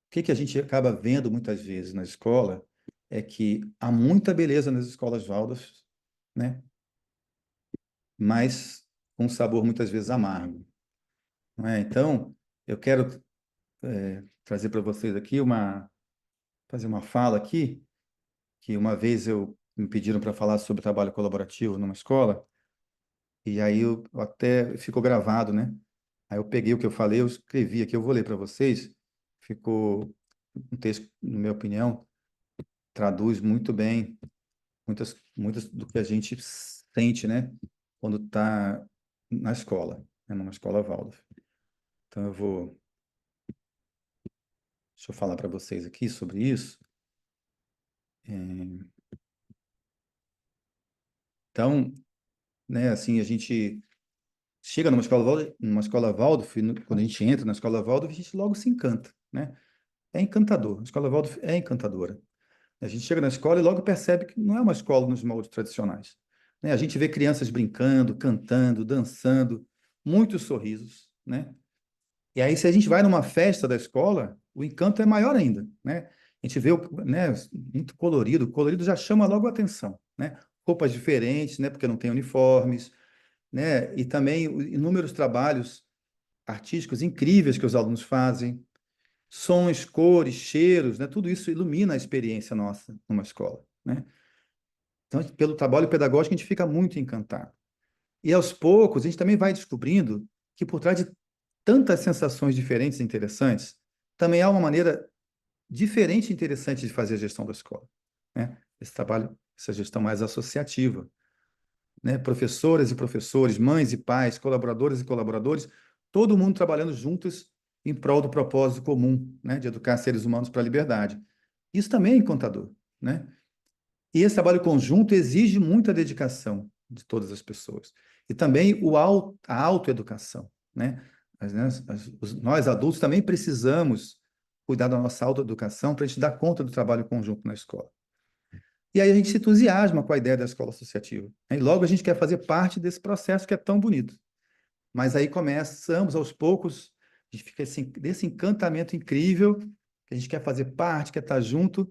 o que que a gente acaba vendo muitas vezes na escola é que há muita beleza nas escolas Waldorf, né? Mas com um sabor muitas vezes amargo, não é? Então, eu quero trazer para vocês aqui fazer uma fala aqui, que uma vez me pediram para falar sobre trabalho colaborativo numa escola, e aí eu até ficou gravado, né? Aí eu peguei o que eu falei, eu escrevi aqui, eu vou ler para vocês. Ficou um texto, na minha opinião, traduz muito bem muitas do que a gente sente, né, quando está na escola, né, numa escola Waldorf. Então deixa eu falar para vocês aqui sobre isso. É, então, né, assim, a gente chega numa escola Waldorf, e quando a gente entra na escola Waldorf, a gente logo se encanta, né? É encantador. A escola Waldorf é encantadora. A gente chega na escola e logo percebe que não é uma escola nos moldes tradicionais, né? A gente vê crianças brincando, cantando, dançando, muitos sorrisos, né? E aí, se a gente vai numa festa da escola, o encanto é maior ainda, né? A gente vê, né, muito colorido, o colorido já chama logo a atenção, né? Roupas diferentes, né, porque não tem uniformes, né? E também inúmeros trabalhos artísticos incríveis que os alunos fazem, sons, cores, cheiros, né? Tudo isso ilumina a experiência nossa numa escola, né? Então, pelo trabalho pedagógico, a gente fica muito encantado. E aos poucos, a gente também vai descobrindo que por trás de tantas sensações diferentes e interessantes, também há uma maneira diferente e interessante de fazer a gestão da escola, né? Esse trabalho, essa gestão mais associativa, né? Professoras e professores, mães e pais, colaboradoras e colaboradores, todo mundo trabalhando juntos em prol do propósito comum, né? De educar seres humanos para a liberdade. Isso também é encantador, né? E esse trabalho conjunto exige muita dedicação de todas as pessoas. E também a autoeducação, né? Nós adultos também precisamos cuidar da nossa autoeducação para a gente dar conta do trabalho conjunto na escola. E aí a gente se entusiasma com a ideia da escola associativa, né? E logo a gente quer fazer parte desse processo que é tão bonito. Mas aí começamos aos poucos, a gente fica assim, desse encantamento incrível, que a gente quer fazer parte, quer estar junto,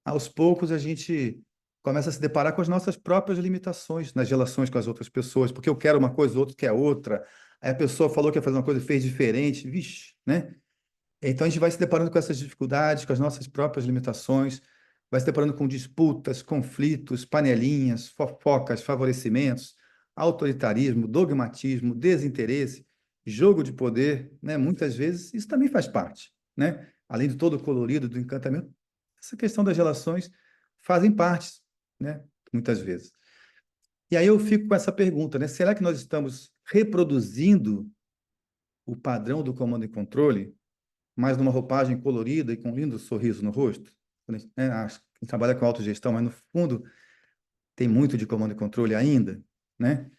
aos poucos a gente começa a se deparar com as nossas próprias limitações nas relações com as outras pessoas, porque eu quero uma coisa, o outro quer outra. Aí a pessoa falou que ia fazer uma coisa e fez diferente, vixe, né? Então a gente vai se deparando com essas dificuldades, com as nossas próprias limitações, vai se deparando com disputas, conflitos, panelinhas, fofocas, favorecimentos, autoritarismo, dogmatismo, desinteresse, jogo de poder, né? Muitas vezes isso também faz parte, né? Além de todo o colorido do encantamento, essa questão das relações fazem parte, né? Muitas vezes. E aí eu fico com essa pergunta, né? Será que nós estamos reproduzindo o padrão do comando e controle mais numa roupagem colorida e com um lindo sorriso no rosto. Acho que trabalha com autogestão, mas no fundo tem muito de comando e controle ainda, né?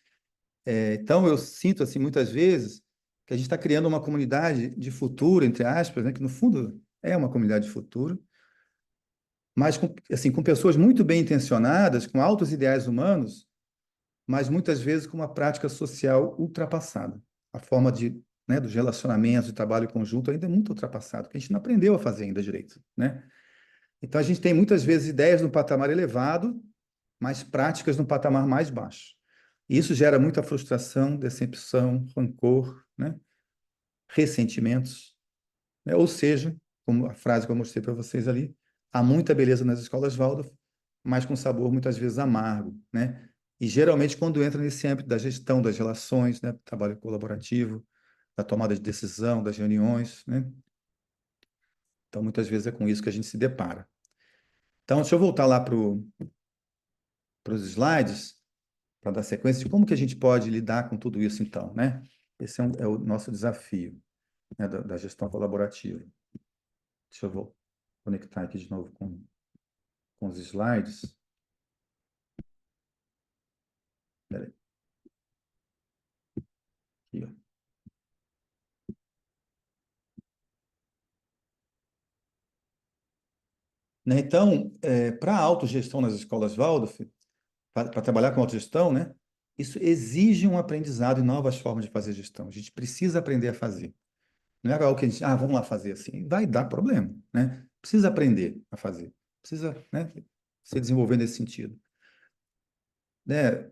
Então eu sinto assim muitas vezes que a gente está criando uma comunidade de futuro, entre aspas, né? Que no fundo é uma comunidade de futuro, mas com, assim, com pessoas muito bem intencionadas, com altos ideais humanos, mas muitas vezes com uma prática social ultrapassada. A forma de, né, dos relacionamentos, de trabalho conjunto ainda é muito ultrapassado, porque a gente não aprendeu a fazer ainda direito, né? Então a gente tem muitas vezes ideias no patamar elevado, mas práticas no patamar mais baixo. E isso gera muita frustração, decepção, rancor, né? Ressentimentos, né? Ou seja, como a frase que eu mostrei para vocês ali, há muita beleza nas escolas Waldorf, mas com sabor muitas vezes amargo, né? E geralmente quando entra nesse âmbito da gestão das relações, né, trabalho colaborativo, da tomada de decisão, das reuniões, né? Então muitas vezes é com isso que a gente se depara. Então, deixa eu voltar lá para os slides, para dar sequência de como que a gente pode lidar com tudo isso, então, né? Esse é o nosso desafio, né, da gestão colaborativa. Deixa eu conectar aqui de novo com os slides. Peraí. Aqui, ó. Né, então, para a autogestão nas escolas Waldorf, para trabalhar com autogestão, né, isso exige um aprendizado e novas formas de fazer gestão. A gente precisa aprender a fazer. Não é algo que a gente, vamos lá fazer assim. Vai dar problema, né? Precisa aprender a fazer. Precisa, né, se desenvolver nesse sentido. Né?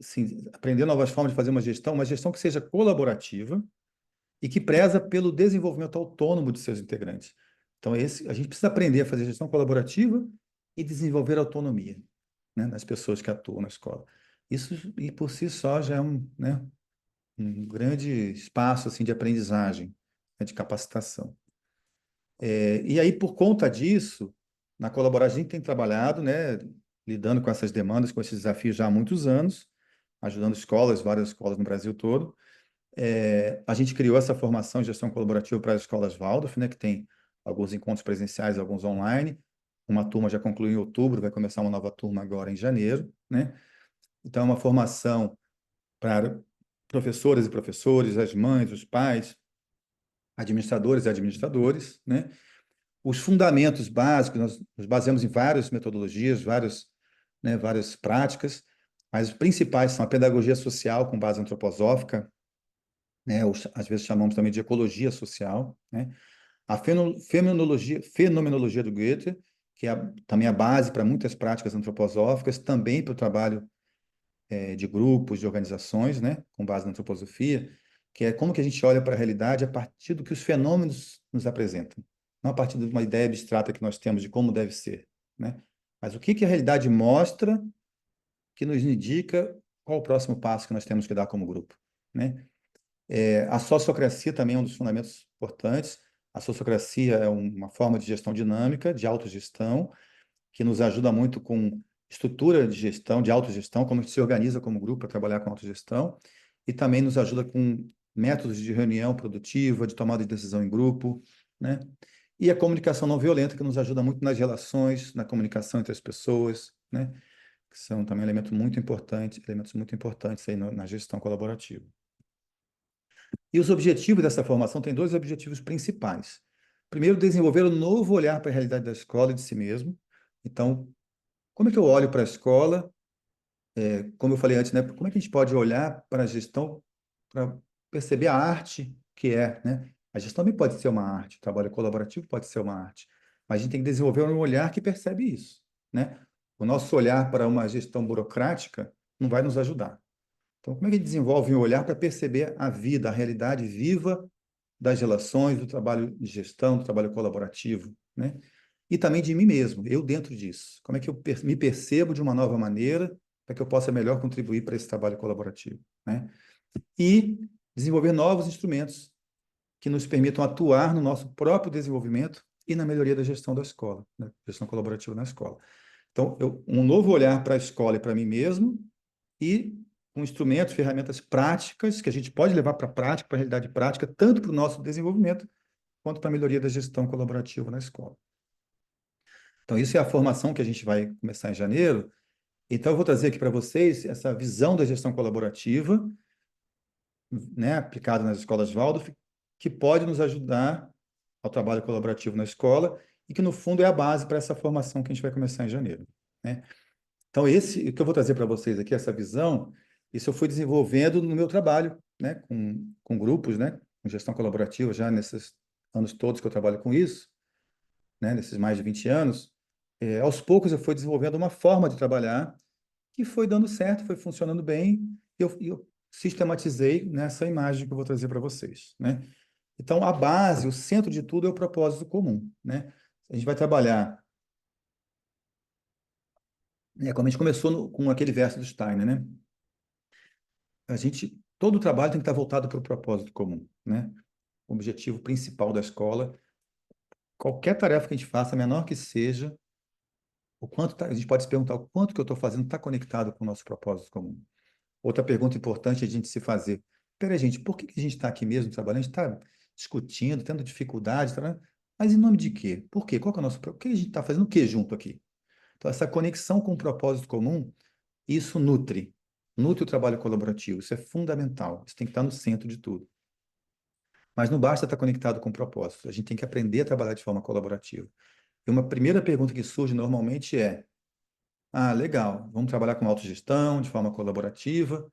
Assim, aprender novas formas de fazer uma gestão que seja colaborativa e que preza pelo desenvolvimento autônomo de seus integrantes. Então, a gente precisa aprender a fazer gestão colaborativa e desenvolver autonomia, né, nas pessoas que atuam na escola. Isso, e por si só, já é né, um grande espaço assim, de aprendizagem, né, de capacitação. E aí, por conta disso, na colaboração, a gente tem trabalhado, né, lidando com essas demandas, com esses desafios já há muitos anos, ajudando escolas, várias escolas no Brasil todo. A gente criou essa formação em gestão colaborativa para as escolas Waldorf, né, que tem alguns encontros presenciais, alguns online. Uma turma já concluiu em outubro, vai começar uma nova turma agora em janeiro, né? Então, é uma formação para professoras e professores, as mães, os pais, administradores e administradores, né? Os fundamentos básicos, nós nos baseamos em várias metodologias, várias práticas, mas os principais são a pedagogia social com base antroposófica, né? Às vezes chamamos também de ecologia social, né? A fenomenologia do Goethe, que é também a base para muitas práticas antroposóficas, também para o trabalho de grupos, de organizações, né? Com base na antroposofia, que é como que a gente olha para a realidade a partir do que os fenômenos nos apresentam, não a partir de uma ideia abstrata que nós temos de como deve ser, né? Mas o que que a realidade mostra que nos indica qual o próximo passo que nós temos que dar como grupo, né? A sociocracia também é um dos fundamentos importantes. A sociocracia é uma forma de gestão dinâmica, de autogestão, que nos ajuda muito com estrutura de gestão, de autogestão, como a gente se organiza como grupo para trabalhar com autogestão, e também nos ajuda com métodos de reunião produtiva, de tomada de decisão em grupo, né? E a comunicação não violenta, que nos ajuda muito nas relações, na comunicação entre as pessoas, né? Que são também elementos muito importantes aí na gestão colaborativa. E os objetivos dessa formação têm dois objetivos principais. Primeiro, desenvolver um novo olhar para a realidade da escola e de si mesmo. Então, como é que eu olho para a escola? Como eu falei antes, né? Como é que a gente pode olhar para a gestão para perceber a arte que é, né? A gestão também pode ser uma arte, o trabalho colaborativo pode ser uma arte, mas a gente tem que desenvolver um olhar que percebe isso, né? O nosso olhar para uma gestão burocrática não vai nos ajudar. Então, como é que a gente desenvolve um olhar para perceber a vida, a realidade viva das relações, do trabalho de gestão, do trabalho colaborativo, né? E também de mim mesmo, eu dentro disso. Como é que eu me percebo de uma nova maneira para que eu possa melhor contribuir para esse trabalho colaborativo, né? E desenvolver novos instrumentos que nos permitam atuar no nosso próprio desenvolvimento e na melhoria da gestão da escola, né? Gestão colaborativa na escola. Então, um novo olhar para a escola e para mim mesmo e com instrumentos, ferramentas práticas que a gente pode levar para a prática, para a realidade prática, tanto para o nosso desenvolvimento, quanto para a melhoria da gestão colaborativa na escola. Então, isso é a formação que a gente vai começar em janeiro. Então, eu vou trazer aqui para vocês essa visão da gestão colaborativa, né, aplicada nas escolas Waldorf, que pode nos ajudar ao trabalho colaborativo na escola e que, no fundo, é a base para essa formação que a gente vai começar em janeiro, né? Então, o que eu vou trazer para vocês aqui, essa visão, isso eu fui desenvolvendo no meu trabalho, né, com grupos, né, com gestão colaborativa, já nesses anos todos que eu trabalho com isso, né, nesses mais de 20 anos. Aos poucos eu fui desenvolvendo uma forma de trabalhar que foi dando certo, foi funcionando bem, e eu sistematizei nessa imagem que eu vou trazer para vocês, né? Então, a base, o centro de tudo é o propósito comum, né? A gente vai trabalhar, como a gente começou com aquele verso do Steiner, né? Todo o trabalho tem que estar voltado para o propósito comum, né? O objetivo principal da escola, qualquer tarefa que a gente faça, menor que seja, a gente pode se perguntar o quanto que eu estou fazendo está conectado com o nosso propósito comum. Outra pergunta importante é a gente se fazer. Peraí, gente, por que a gente está aqui mesmo trabalhando? A gente está discutindo, tendo dificuldade, mas em nome de quê? Por quê? Qual que é o nosso... Por que a gente está fazendo o quê junto aqui? Então, essa conexão com o propósito comum, isso nutre o trabalho colaborativo. Isso é fundamental. Isso tem que estar no centro de tudo. Mas não basta estar conectado com o propósito. A gente tem que aprender a trabalhar de forma colaborativa. E uma primeira pergunta que surge normalmente é: legal, vamos trabalhar com autogestão, de forma colaborativa,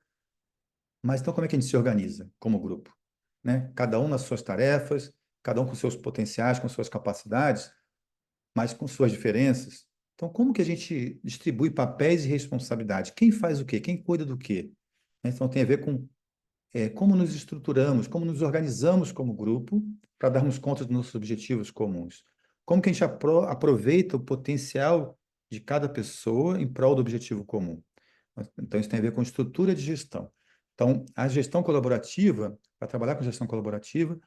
mas então como é que a gente se organiza como grupo? Né? Cada um nas suas tarefas, cada um com seus potenciais, com suas capacidades, mas com suas diferenças. Então, como que a gente distribui papéis e responsabilidades? Quem faz o quê? Quem cuida do quê? Então, tem a ver com como nos estruturamos, como nos organizamos como grupo para darmos conta dos nossos objetivos comuns. Como que a gente aproveita o potencial de cada pessoa em prol do objetivo comum. Então, isso tem a ver com estrutura de gestão. Então, a gestão colaborativa, para trabalhar com gestão colaborativa,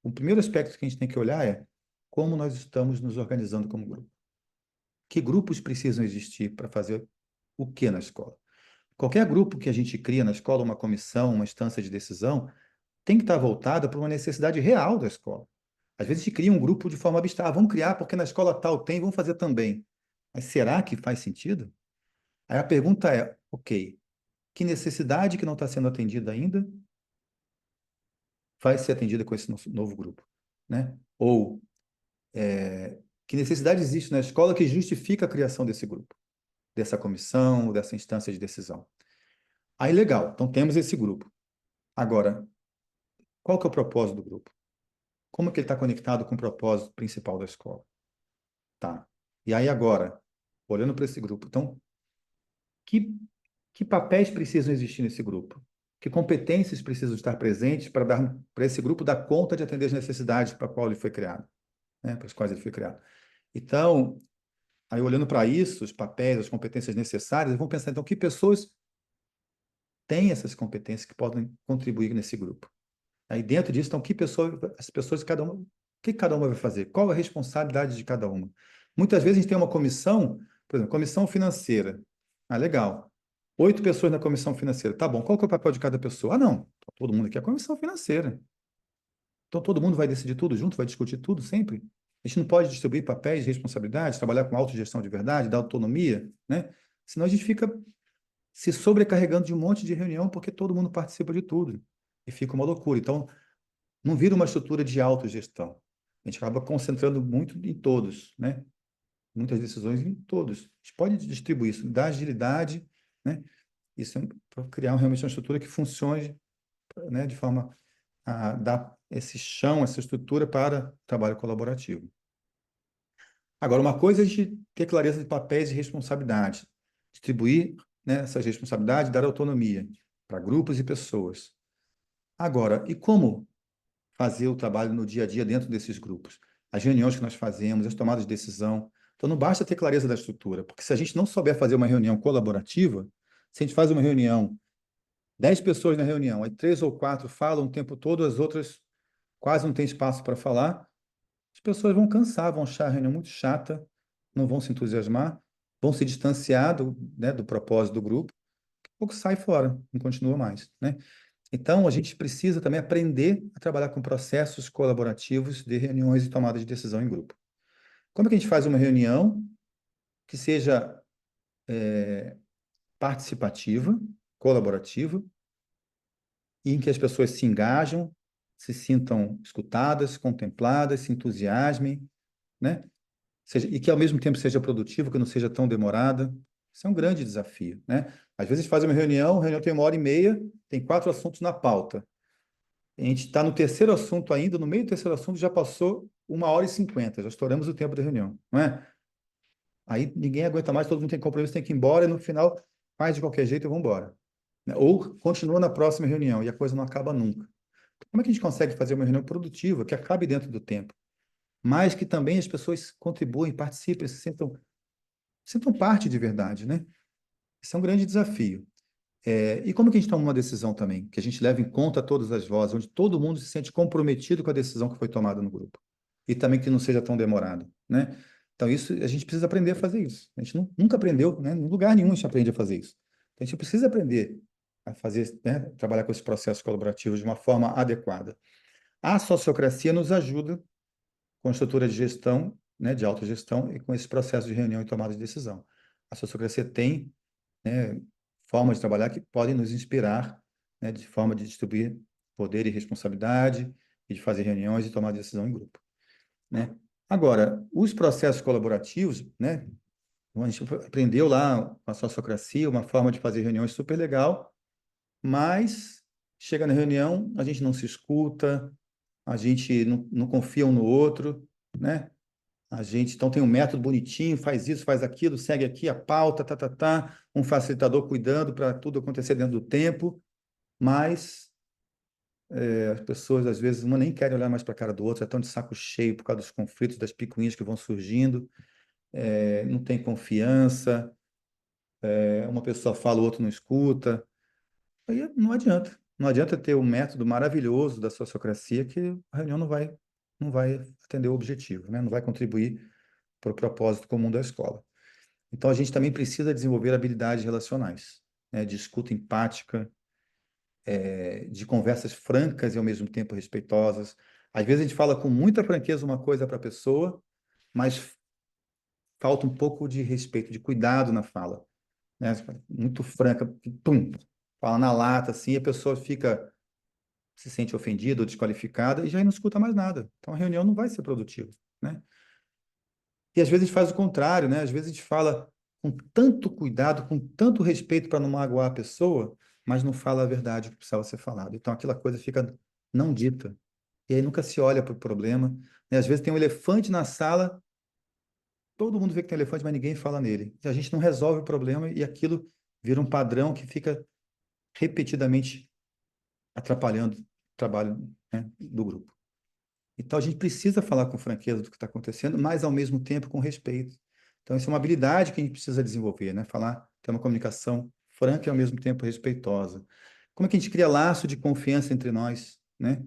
o primeiro aspecto que a gente tem que olhar é como nós estamos nos organizando como grupo. Que grupos precisam existir para fazer o que na escola? Qualquer grupo que a gente cria na escola, uma comissão, uma instância de decisão, tem que estar voltada para uma necessidade real da escola. Às vezes a gente cria um grupo de forma abstrata, vamos criar porque na escola tal tem, vamos fazer também. Mas será que faz sentido? Aí a pergunta é, ok, que necessidade que não está sendo atendida ainda vai ser atendida com esse novo grupo, né? Ou que necessidade existe na escola que justifica a criação desse grupo, dessa comissão, dessa instância de decisão? Aí, legal, então temos esse grupo. Agora, qual que é o propósito do grupo? Como que ele está conectado com o propósito principal da escola? Tá. E aí agora, olhando para esse grupo, então, que, que papéis precisam existir nesse grupo? Que competências precisam estar presentes para dar para esse grupo dar conta de atender as necessidades para a qual ele foi criado, né? Para as quais ele foi criado. Então, aí olhando para isso, os papéis, as competências necessárias, vamos pensar então que pessoas têm essas competências que podem contribuir nesse grupo. Aí dentro disso, então, as pessoas, o que cada uma vai fazer? Qual a responsabilidade de cada uma? Muitas vezes a gente tem uma comissão, por exemplo, comissão financeira. Legal. 8 pessoas na comissão financeira. Tá bom, qual que é o papel de cada pessoa? Não, todo mundo aqui é comissão financeira. Então todo mundo vai decidir tudo junto, vai discutir tudo sempre. A gente não pode distribuir papéis, responsabilidades, trabalhar com autogestão de verdade, dar autonomia, né? Senão a gente fica se sobrecarregando de um monte de reunião porque todo mundo participa de tudo. E fica uma loucura. Então, não vira uma estrutura de autogestão. A gente acaba concentrando muito em todos, né? Muitas decisões em todos. A gente pode distribuir isso, dar agilidade, né? Isso é para criar realmente uma estrutura que funcione, né, de forma a dar esse chão, essa estrutura para o trabalho colaborativo. Agora, uma coisa é a gente ter clareza de papéis e responsabilidades, distribuir, né, essas responsabilidades, dar autonomia para grupos e pessoas. Agora, e como fazer o trabalho no dia a dia dentro desses grupos? As reuniões que nós fazemos, as tomadas de decisão. Então, não basta ter clareza da estrutura, porque se a gente não souber fazer uma reunião colaborativa, se a gente faz uma reunião, 10 pessoas na reunião, aí 3 ou 4 falam o tempo todo, as outras quase não têm espaço para falar, as pessoas vão cansar, vão achar a reunião muito chata, não vão se entusiasmar, vão se distanciar do, né, do propósito do grupo, pouco sai fora, não continua mais, né? Então, a gente precisa também aprender a trabalhar com processos colaborativos de reuniões e tomada de decisão em grupo. Como é que a gente faz uma reunião que seja participativa, colaborativa, e em que as pessoas se engajam, se sintam escutadas, contempladas, se entusiasmem, né? E que ao mesmo tempo seja produtiva, que não seja tão demorada. Isso é um grande desafio, né? Às vezes a gente faz uma reunião, a reunião tem 1h30, tem 4 assuntos na pauta. A gente está no terceiro assunto ainda, no meio do terceiro assunto já passou 1h50, já estouramos o tempo da reunião, não é? Aí ninguém aguenta mais, todo mundo tem compromisso, tem que ir embora, e no final faz de qualquer jeito e vamos embora, né? Ou continua na próxima reunião e a coisa não acaba nunca. Como é que a gente consegue fazer uma reunião produtiva, que acabe dentro do tempo, mas que também as pessoas contribuem, participem, sintam parte de verdade, né? Esse é um grande desafio. E como que a gente toma uma decisão também? Que a gente leva em conta todas as vozes, onde todo mundo se sente comprometido com a decisão que foi tomada no grupo. E também que não seja tão demorado, né? Então, isso, a gente precisa aprender a fazer isso. A gente nunca aprendeu, né? Em lugar nenhum a gente aprende a fazer isso. Então, a gente precisa aprender a fazer, né? Trabalhar com esses processos colaborativos de uma forma adequada. A sociocracia nos ajuda com a estrutura de gestão, né? De autogestão e com esse processo de reunião e tomada de decisão. A sociocracia tem, né, formas de trabalhar que podem nos inspirar, né, de forma de distribuir poder e responsabilidade e de fazer reuniões e tomar decisão em grupo, né? Agora, os processos colaborativos, né, a gente aprendeu lá com a sociocracia uma forma de fazer reuniões super legal, mas chega na reunião, a gente não se escuta, a gente não confia um no outro, né? A gente, então, tem um método bonitinho, faz isso, faz aquilo, segue aqui a pauta, um facilitador cuidando para tudo acontecer dentro do tempo, mas as pessoas, às vezes, uma nem quer olhar mais para a cara do outro, já estão de saco cheio por causa dos conflitos, das picuinhas que vão surgindo, não tem confiança, uma pessoa fala, o outro não escuta, aí não adianta. Não adianta ter um método maravilhoso da sociocracia que a reunião não vai atender o objetivo, né? Não vai contribuir para o propósito comum da escola. Então, a gente também precisa desenvolver habilidades relacionais, né, de escuta empática, de conversas francas e ao mesmo tempo respeitosas. Às vezes a gente fala com muita franqueza uma coisa para a pessoa, mas falta um pouco de respeito, de cuidado na fala, né? Muito franca, pum, fala na lata assim, a pessoa se sente ofendida ou desqualificada e já não escuta mais nada. Então a reunião não vai ser produtiva, né? E às vezes a gente faz o contrário, né? Às vezes a gente fala com tanto cuidado, com tanto respeito para não magoar a pessoa, mas não fala a verdade que precisava ser falado. Então aquela coisa fica não dita. E aí nunca se olha para o problema, né? Às vezes tem um elefante na sala, todo mundo vê que tem elefante, mas ninguém fala nele. E a gente não resolve o problema e aquilo vira um padrão que fica repetidamente atrapalhando o trabalho, né, do grupo. Então, a gente precisa falar com franqueza do que está acontecendo, mas, ao mesmo tempo, com respeito. Então, isso é uma habilidade que a gente precisa desenvolver, né? Ter uma comunicação franca e, ao mesmo tempo, respeitosa. Como é que a gente cria laço de confiança entre nós, né?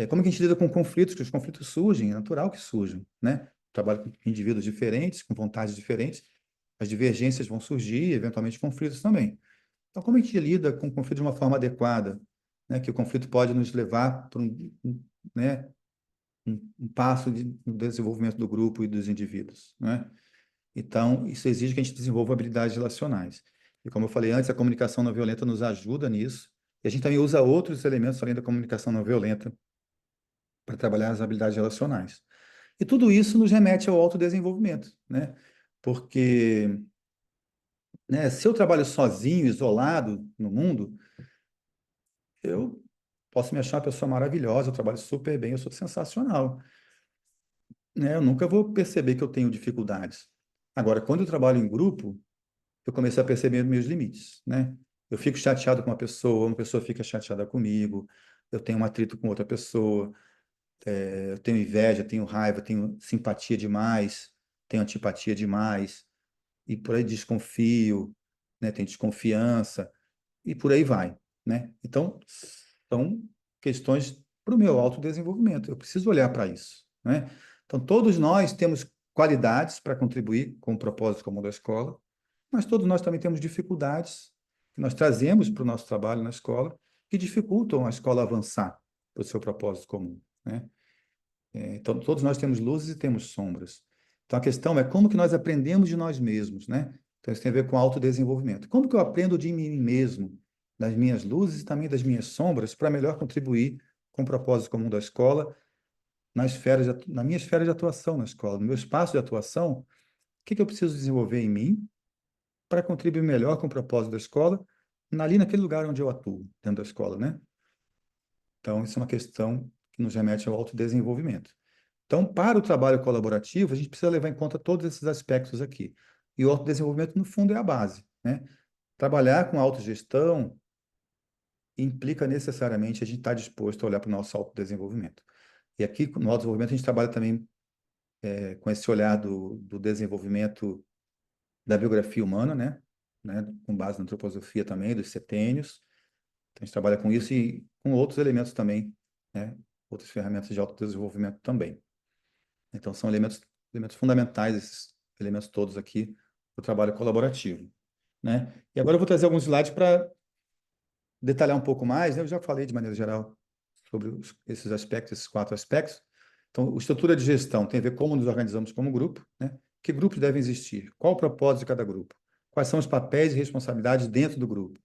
Como é que a gente lida com conflitos? Que os conflitos surgem, é natural que surjam, né? Trabalho com indivíduos diferentes, com vontades diferentes, as divergências vão surgir, eventualmente conflitos também. Então, como a gente lida com o conflito de uma forma adequada, né? Que o conflito pode nos levar para né, um passo no desenvolvimento do grupo e dos indivíduos, né? Então, isso exige que a gente desenvolva habilidades relacionais. E como eu falei antes, a comunicação não violenta nos ajuda nisso. E a gente também usa outros elementos além da comunicação não violenta para trabalhar as habilidades relacionais. E tudo isso nos remete ao autodesenvolvimento, né? Porque, né, se eu trabalho sozinho, isolado no mundo, eu posso me achar uma pessoa maravilhosa, eu trabalho super bem, eu sou sensacional, né? Eu nunca vou perceber que eu tenho dificuldades. Agora, quando eu trabalho em grupo, eu comecei a perceber meus limites, né? Eu fico chateado com uma pessoa fica chateada comigo, eu tenho um atrito com outra pessoa, eu tenho inveja, tenho raiva, tenho simpatia demais, tenho antipatia demais, e por aí desconfio, né? Tenho desconfiança, e por aí vai, né? Então, são questões para o meu autodesenvolvimento. Eu preciso olhar para isso, né? Então, todos nós temos qualidades para contribuir com o propósito comum da escola, mas todos nós também temos dificuldades que nós trazemos para o nosso trabalho na escola que dificultam a escola avançar para o seu propósito comum, né? Então, todos nós temos luzes e temos sombras. Então, a questão é como que nós aprendemos de nós mesmos, né? Então, isso tem a ver com autodesenvolvimento. Como que eu aprendo de mim mesmo, das minhas luzes e também das minhas sombras, para melhor contribuir com o propósito comum da escola, na minha esfera de atuação na escola, no meu espaço de atuação, o que que eu preciso desenvolver em mim para contribuir melhor com o propósito da escola, ali naquele lugar onde eu atuo, dentro da escola, né? Então, isso é uma questão que nos remete ao autodesenvolvimento. Então, para o trabalho colaborativo, a gente precisa levar em conta todos esses aspectos aqui. E o autodesenvolvimento, no fundo, é a base, né? Trabalhar com autogestão implica necessariamente a gente estar disposto a olhar para o nosso autodesenvolvimento. E aqui, no autodesenvolvimento, a gente trabalha também com esse olhar do desenvolvimento da biografia humana, né? Com base na antroposofia também, dos setênios. Então, a gente trabalha com isso e com outros elementos também, né? Outras ferramentas de autodesenvolvimento também. Então, são elementos fundamentais, esses elementos todos aqui, do trabalho colaborativo, né? E agora eu vou trazer alguns slides para detalhar um pouco mais, né? Eu já falei de maneira geral sobre esses aspectos, esses 4 aspectos. Então, a estrutura de gestão tem a ver como nos organizamos como grupo, né? Que grupos devem existir? Qual o propósito de cada grupo? Quais são os papéis e responsabilidades dentro do grupo?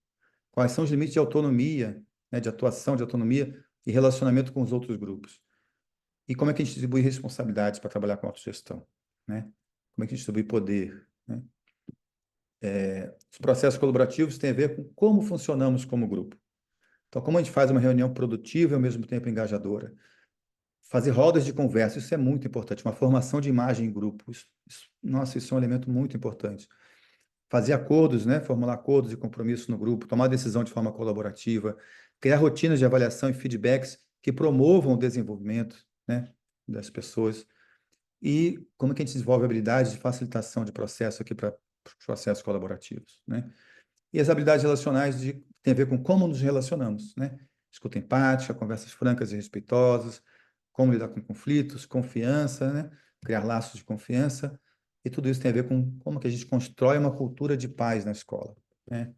Quais são os limites de autonomia, né? De atuação, de autonomia e relacionamento com os outros grupos? E como é que a gente distribui responsabilidades para trabalhar com autogestão, né? Como é que a gente distribui poder, né? Os processos colaborativos têm a ver com como funcionamos como grupo. Então, como a gente faz uma reunião produtiva e ao mesmo tempo engajadora? Fazer rodas de conversa, isso é muito importante. Uma formação de imagem em grupo, nossa, isso é um elemento muito importante. Fazer acordos, né? Formular acordos e compromissos no grupo, tomar decisão de forma colaborativa, criar rotinas de avaliação e feedbacks que promovam o desenvolvimento, né, das pessoas. E como é que a gente desenvolve habilidades de facilitação de processo aqui para os processos colaborativos, né? E as habilidades relacionais tem a ver com como nos relacionamos, né? Escuta empática, conversas francas e respeitosas, como lidar com conflitos, confiança, né? Criar laços de confiança. E tudo isso tem a ver com como que a gente constrói uma cultura de paz na escola, né?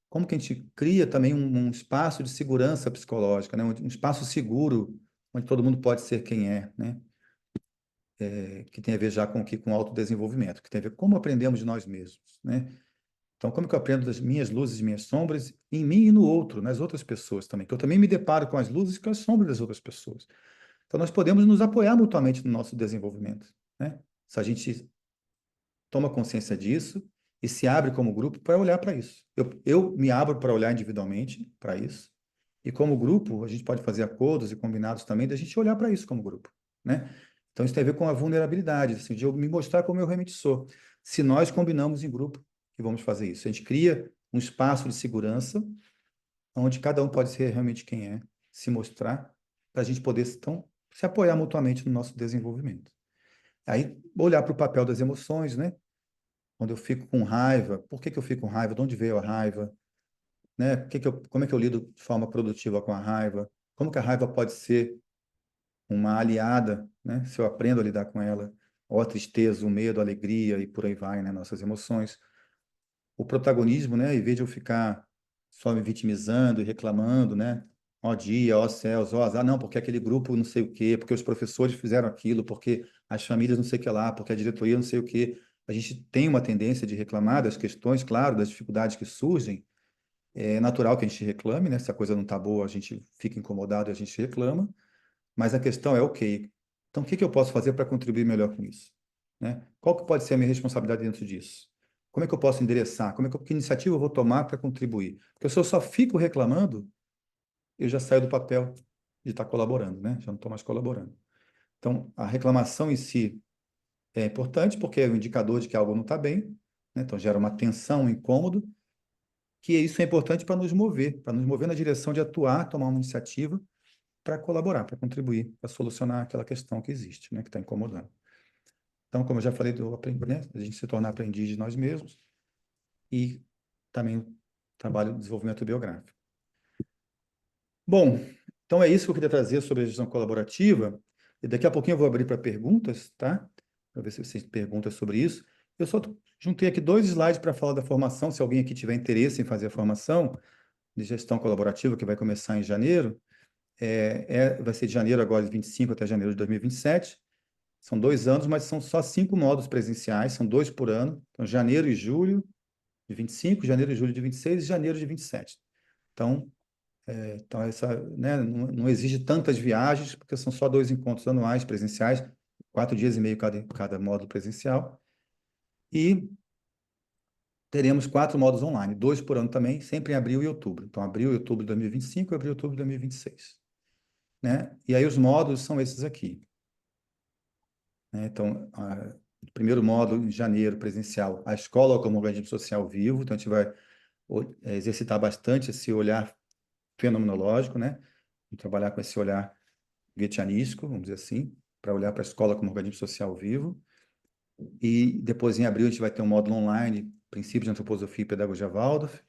Como que a gente cria também um espaço de segurança psicológica, né? Um espaço seguro, onde todo mundo pode ser quem é, né? Que tem a ver já com autodesenvolvimento, que tem a ver com como aprendemos de nós mesmos, né? Então, como que eu aprendo das minhas luzes e minhas sombras em mim e no outro, nas outras pessoas também, que eu também me deparo com as luzes e com as sombras das outras pessoas. Então, nós podemos nos apoiar mutuamente no nosso desenvolvimento, né? Se a gente toma consciência disso e se abre como grupo para olhar para isso. Eu me abro para olhar individualmente para isso, e como grupo, a gente pode fazer acordos e combinados também da gente olhar para isso como grupo, né? Então, isso tem a ver com a vulnerabilidade, assim, de eu me mostrar como eu realmente sou. Se nós combinamos em grupo que vamos fazer isso, a gente cria um espaço de segurança onde cada um pode ser realmente quem é, se mostrar, para a gente poder, então, se apoiar mutuamente no nosso desenvolvimento. Aí, olhar para o papel das emoções, né? Quando eu fico com raiva, por que que eu fico com raiva? De onde veio a raiva? Né? Como é que eu lido de forma produtiva com a raiva? Como que a raiva pode ser uma aliada, né? Se eu aprendo a lidar com ela, ou a tristeza, o medo, a alegria e por aí vai, né? Nossas emoções. O protagonismo, né? Em vez de eu ficar só me vitimizando e reclamando, né? Ó dia, ó céus, ó azar, não, porque aquele grupo não sei o quê, porque os professores fizeram aquilo, porque as famílias não sei o que lá, porque a diretoria não sei o quê. A gente tem uma tendência de reclamar das questões, claro, das dificuldades que surgem. É natural que a gente reclame, né? Se a coisa não tá boa, a gente fica incomodado e a gente reclama. Mas a questão é, ok, então o que que eu posso fazer para contribuir melhor com isso? Né? Qual que pode ser a minha responsabilidade dentro disso? Como é que eu posso endereçar? Que iniciativa eu vou tomar para contribuir? Porque se eu só fico reclamando, eu já saio do papel de estar colaborando, né? Já não estou mais colaborando. Então, a reclamação em si é importante porque é um indicador de que algo não está bem, né? Então, gera uma tensão, um incômodo, que isso é importante para nos mover na direção de atuar, tomar uma iniciativa para colaborar, para contribuir, para solucionar aquela questão que existe, né, que está incomodando. Então, como eu já falei do aprender, né, a gente se tornar aprendiz de nós mesmos e também o trabalho de desenvolvimento biográfico. Bom, então é isso que eu queria trazer sobre a gestão colaborativa. E daqui a pouquinho eu vou abrir para perguntas, tá? Para ver se vocês têm perguntas sobre isso. Eu só juntei aqui 2 slides para falar da formação, se alguém aqui tiver interesse em fazer a formação. de gestão colaborativa, que vai começar em janeiro, vai ser de janeiro agora de 25 até janeiro de 2027. São 2 anos, mas são só 5 módulos presenciais, são 2 por ano. Então, janeiro e julho de 25, janeiro e julho de 26 e janeiro de 27. Então, essa, né, não exige tantas viagens, porque são só 2 encontros anuais presenciais, 4 dias e meio cada módulo presencial. E teremos 4 módulos online, 2 por ano também, sempre em abril e outubro. Então, abril e outubro de 2025 e abril e outubro de 2026. Né? E aí os módulos são esses aqui. Né? Então, o primeiro módulo, em janeiro, presencial, a escola como organismo social vivo. Então, a gente vai exercitar bastante esse olhar fenomenológico, né? E trabalhar com esse olhar goetheanístico, vamos dizer assim, para olhar para a escola como organismo social vivo. E depois, em abril, a gente vai ter um módulo online, Princípios de Antroposofia e Pedagogia Waldorf.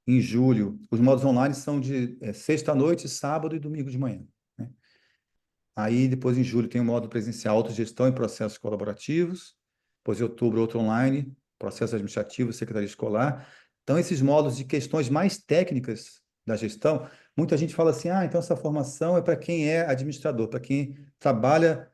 Em julho, os módulos online são de sexta à noite, sábado e domingo de manhã. Né? Aí, depois, em julho, tem o módulo presencial Autogestão e Processos Colaborativos. Depois, em outubro, outro online, Processo Administrativo, Secretaria Escolar. Então, esses módulos de questões mais técnicas da gestão, muita gente fala assim, então essa formação é para quem é administrador, para quem trabalha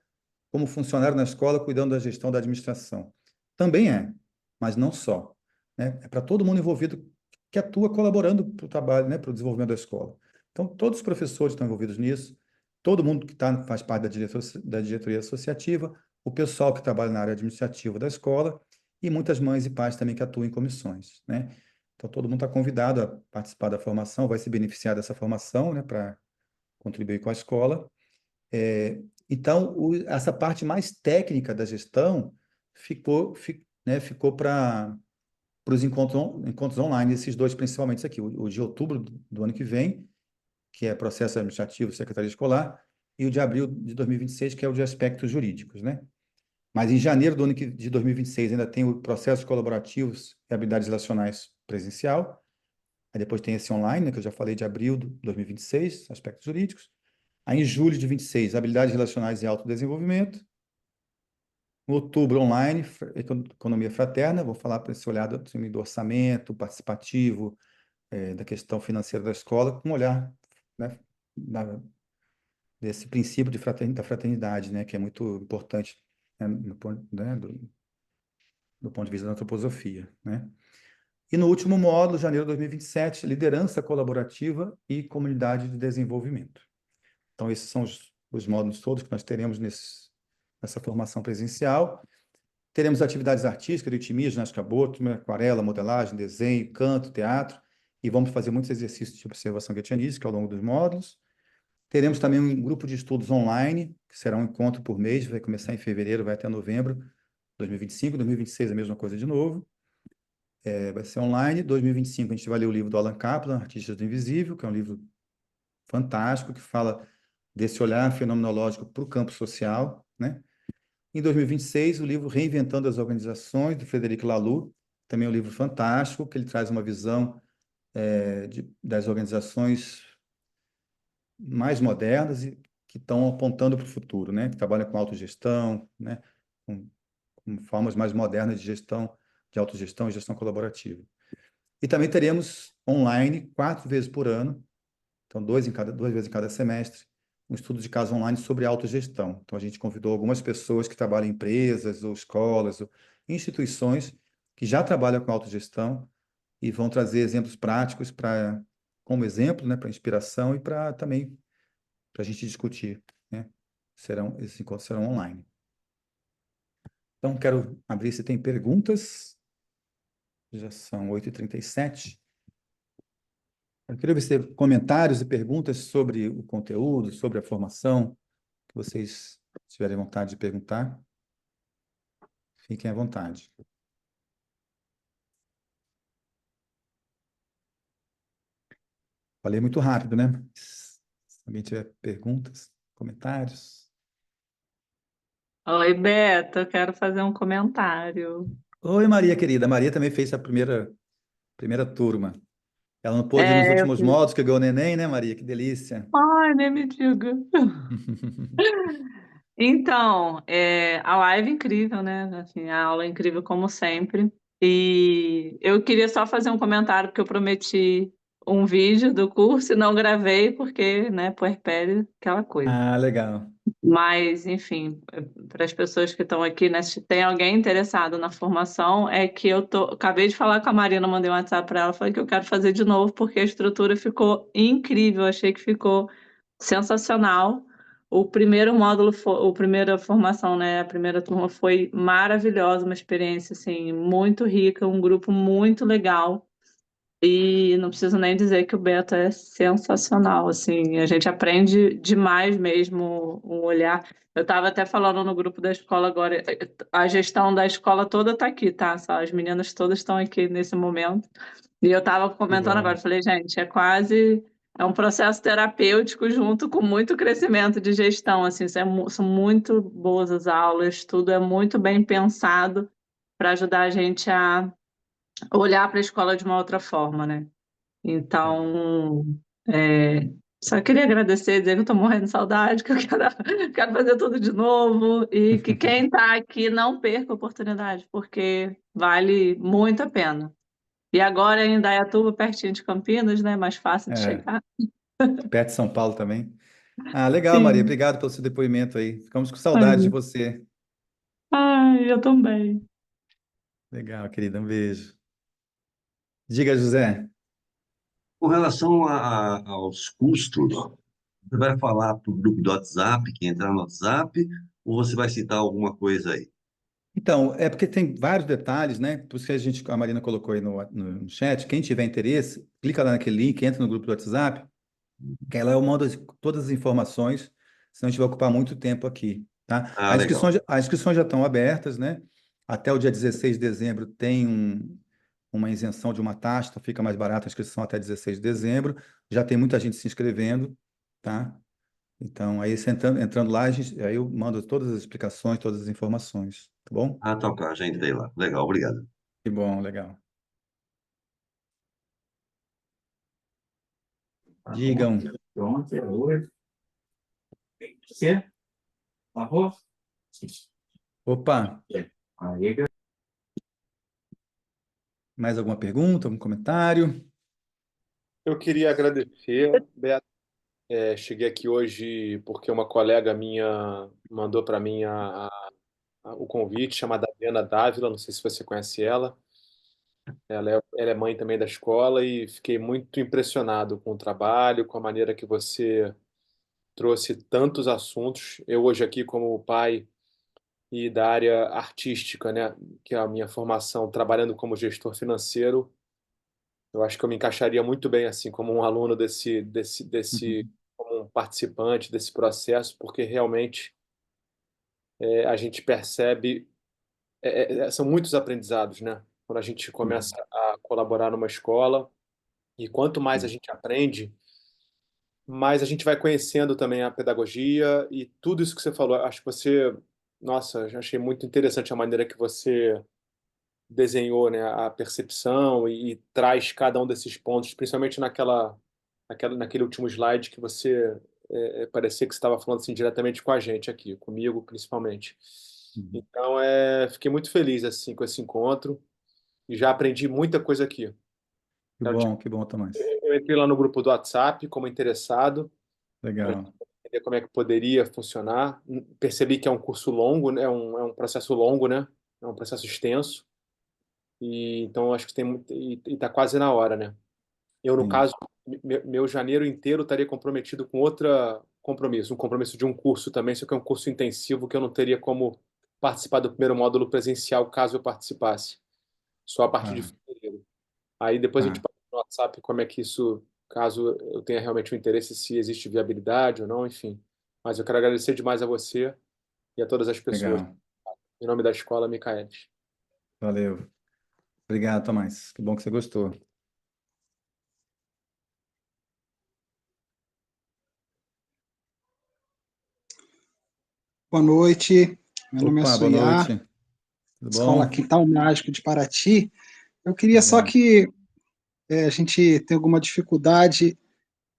como funcionário na escola, cuidando da gestão da administração. Também é, mas não só. Né? É para todo mundo envolvido que atua colaborando para o trabalho, né, para o desenvolvimento da escola. Então, todos os professores estão envolvidos nisso, todo mundo que faz parte da diretoria associativa, o pessoal que trabalha na área administrativa da escola e muitas mães e pais também que atuam em comissões. Né? Então, todo mundo está convidado a participar da formação, vai se beneficiar dessa formação, né, para contribuir com a escola. Então, essa parte mais técnica da gestão ficou para os encontros online, esses dois principalmente aqui, o de outubro do ano que vem, que é processo administrativo, secretaria escolar, e o de abril de 2026, que é o de aspectos jurídicos, né? Mas em janeiro de 2026 ainda tem o processos colaborativos e habilidades relacionais presencial, aí depois tem esse online, né, que eu já falei de abril de 2026, aspectos jurídicos. Aí, em julho de 26, habilidades relacionais e autodesenvolvimento. Em outubro, online, economia fraterna. Vou falar para esse olhar do orçamento participativo, da questão financeira da escola, com um olhar, né, desse princípio da fraternidade, né, que é muito importante, né, do ponto de vista da antroposofia. Né? E no último módulo, janeiro de 2027, liderança colaborativa e comunidade de desenvolvimento. Então, esses são os módulos todos que nós teremos nessa formação presencial. Teremos atividades artísticas, ritmia, ginástica boto, aquarela, modelagem, desenho, canto, teatro, e vamos fazer muitos exercícios de observação goetheanística ao longo dos módulos. Teremos também um grupo de estudos online, que será um encontro por mês, vai começar em fevereiro, vai até novembro de 2025, 2026 a mesma coisa de novo. Vai ser online. 2025 a gente vai ler o livro do Alan Kaplan, Artistas do Invisível, que é um livro fantástico, que fala desse olhar fenomenológico para o campo social, né? Em 2026, o livro Reinventando as Organizações, do Frederic Laloux, também é um livro fantástico, que ele traz uma visão das organizações mais modernas e que estão apontando para o futuro, né? Que trabalham com autogestão, né? Com formas mais modernas de gestão, de autogestão e gestão colaborativa. E também teremos online, 4 vezes por ano, então 2 vezes em cada semestre, um estudo de caso online sobre autogestão. Então, a gente convidou algumas pessoas que trabalham em empresas ou escolas ou instituições que já trabalham com autogestão e vão trazer exemplos práticos como exemplo, né, para inspiração e para também para a gente discutir, né? Esses encontros serão online. Então, quero abrir se tem perguntas. Já são 8h37. Eu queria ver se tem comentários e perguntas sobre o conteúdo, sobre a formação, que vocês tiverem vontade de perguntar. Fiquem à vontade. Falei muito rápido, né? Se alguém tiver perguntas, comentários. Oi, Beto, eu quero fazer um comentário. Oi, Maria, querida. Maria também fez a primeira turma. Ela não pôde ir nos É, eu últimos fiz. módulos, que ganhou o neném, né, Maria? Que delícia. Ai, nem me diga. Então, a live é incrível, né? Assim, a aula é incrível como sempre. E eu queria só fazer um comentário, porque eu prometi um vídeo do curso e não gravei porque, né, puerpério, aquela coisa. Ah, legal. Mas, enfim, para as pessoas que estão aqui, né, se tem alguém interessado na formação, é que acabei de falar com a Marina, mandei um WhatsApp para ela, falei que eu quero fazer de novo, porque a estrutura ficou incrível, achei que ficou sensacional. O primeiro módulo, a primeira formação, né, a primeira turma foi maravilhosa, uma experiência, assim, muito rica, um grupo muito legal. E não preciso nem dizer que o Beto é sensacional, assim, a gente aprende demais mesmo um olhar. Eu estava até falando no grupo da escola agora, a gestão da escola toda está aqui, tá? Só as meninas todas estão aqui nesse momento. E eu estava Que comentando agora, bom. falei, gente, é um processo terapêutico junto com muito crescimento de gestão, assim, são muito boas as aulas, tudo é muito bem pensado para ajudar a gente a olhar para a escola de uma outra forma, né? É. Então, só queria agradecer, dizer que eu estou morrendo de saudade, que eu quero fazer tudo de novo e que quem está aqui não perca a oportunidade, porque vale muito a pena. E agora em Indaiatuba, pertinho de Campinas, né? Mais fácil de É, chegar. perto de São Paulo também. Ah, legal, Maria. Sim, Obrigado pelo seu depoimento aí. Ficamos com saudade de imagina. você. Ai, eu também. Legal, querida. Um beijo. Diga, José. Com relação aos custos, você vai falar para o grupo do WhatsApp, que entrar no WhatsApp, ou você vai citar alguma coisa aí? Então, é porque tem vários detalhes, né? Por isso que a Marina colocou aí no chat. Quem tiver interesse, clica lá naquele link, entra no grupo do WhatsApp, que aí lá eu mando todas as informações, senão a gente vai ocupar muito tempo aqui, tá? Ah, legal. As inscrições já estão abertas, né? Até o dia 16 de dezembro tem uma isenção de uma taxa, então fica mais barata a inscrição até 16 de dezembro. Já tem muita gente se inscrevendo, tá? Então, aí você entrando lá, aí eu mando todas as explicações, todas as informações, tá bom? Ah, tá, ok, já entrei lá. Legal, obrigado. Que bom, legal. Arroz, Digam. pronto, arroz. Você? Arroz? Opa, Aí, mais alguma pergunta, algum comentário? Eu queria agradecer, Beto. Cheguei aqui hoje porque uma colega minha mandou para mim o convite, chamada Adriana Dávila, não sei se você conhece ela. Ela é mãe também da escola e fiquei muito impressionado com o trabalho, com a maneira que você trouxe tantos assuntos. Eu hoje aqui como pai e da área artística, né, que é a minha formação, trabalhando como gestor financeiro, eu acho que eu me encaixaria muito bem assim como um aluno Uhum, como um participante desse processo, porque realmente a gente percebe, são muitos aprendizados, né? Quando a gente começa uhum, a colaborar numa escola, e quanto mais a sim, gente aprende, mais a gente vai conhecendo também a pedagogia e tudo isso que você falou. Acho que nossa, eu achei muito interessante a maneira que você desenhou, né, a percepção e traz cada um desses pontos, principalmente naquele último slide que você parecia que você estava falando assim diretamente com a gente aqui, comigo principalmente. uhum. Então, fiquei muito feliz assim com esse encontro e já aprendi muita coisa aqui. Quero te- Que bom, Tomás. Eu entrei lá no grupo do WhatsApp como interessado para Legal. entender como é que poderia funcionar. Percebi que é um curso longo, né? É um processo longo, né? É um processo extenso. E então acho que tem muito, e está quase na hora, né? Eu, no Sim. caso, meu janeiro inteiro estaria comprometido com outra compromisso, um compromisso de um curso também, só que é um curso intensivo que eu não teria como participar do primeiro módulo presencial caso eu participasse, só a partir de Ah, fevereiro. Aí depois a gente tá. passa no WhatsApp como é que isso, caso eu tenha realmente um interesse, se existe viabilidade ou não, enfim. Mas eu quero agradecer demais a você e a todas as pessoas, Legal. em nome da escola Micaelis. Valeu. Obrigado, Tomás. Que bom que você gostou. Boa noite, meu nome é Opa, boa Suyá, noite. Tudo Escola bom? Quintal Mágico de Paraty. Eu queria só Legal. que a gente tem alguma dificuldade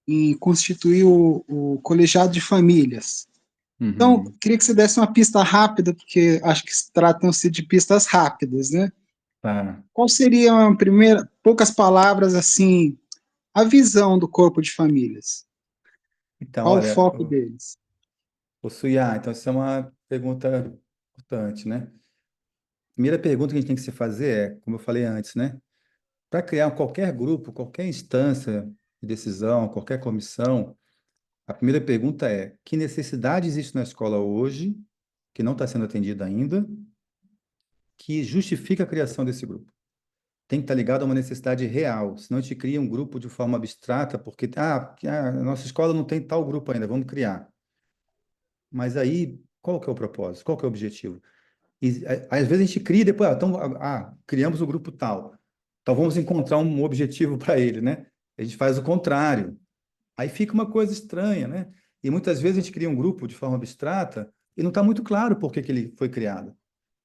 em constituir o colegiado de famílias. Então, Uhum. queria que você desse uma pista rápida, porque acho que tratam-se de pistas rápidas, né? Tá. Qual seria uma primeira, poucas palavras assim, a visão do corpo de famílias? Então, Qual o olha, foco deles? o Suyá, então essa é uma pergunta importante, né? Primeira pergunta que a gente tem que se fazer é, como eu falei antes, né? Para criar qualquer grupo, qualquer instância de decisão, qualquer comissão, a primeira pergunta é: que necessidade existe na escola hoje, que não está sendo atendida ainda, que justifica a criação desse grupo? Tem que estar ligado a uma necessidade real, senão a gente cria um grupo de forma abstrata, porque a nossa escola não tem tal grupo ainda, vamos criar. Mas aí, qual que é o propósito? Qual que é o objetivo? E, às vezes a gente cria e depois, criamos o grupo tal. Então vamos encontrar um objetivo para ele, né? A gente faz o contrário. Aí fica uma coisa estranha, né? E muitas vezes a gente cria um grupo de forma abstrata e não está muito claro por que que ele foi criado.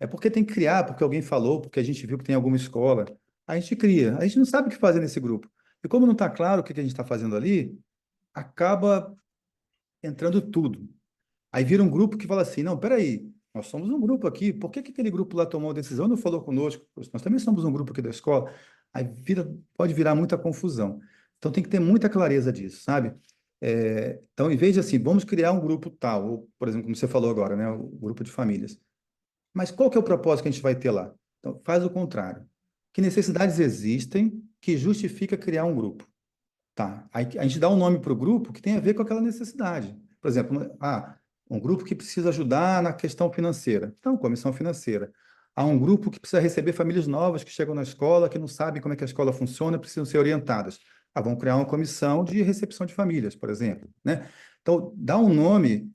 É porque tem que criar, porque alguém falou, porque a gente viu que tem alguma escola. A gente cria. A gente não sabe o que fazer nesse grupo. E como não está claro o que que a gente está fazendo ali, acaba entrando tudo. Aí vira um grupo que fala assim, não, peraí, nós somos um grupo aqui, por que que aquele grupo lá tomou a decisão e não falou conosco? Nós também somos um grupo aqui da escola. Aí pode virar muita confusão. Então tem que ter muita clareza disso, sabe? Então, em vez de assim, vamos criar um grupo tal, ou, por exemplo, como você falou agora, né, o grupo de famílias. Mas qual que é o propósito que a gente vai ter lá? Então, faz o contrário. Que necessidades existem que justifica criar um grupo? Tá. Aí a gente dá um nome para o grupo que tem a ver com aquela necessidade. Por exemplo, um grupo que precisa ajudar na questão financeira. Então, comissão financeira. Há um grupo que precisa receber famílias novas que chegam na escola, que não sabem como é que a escola funciona, precisam ser orientadas. Vamos criar uma comissão de recepção de famílias, por exemplo, né? Então, dá um nome,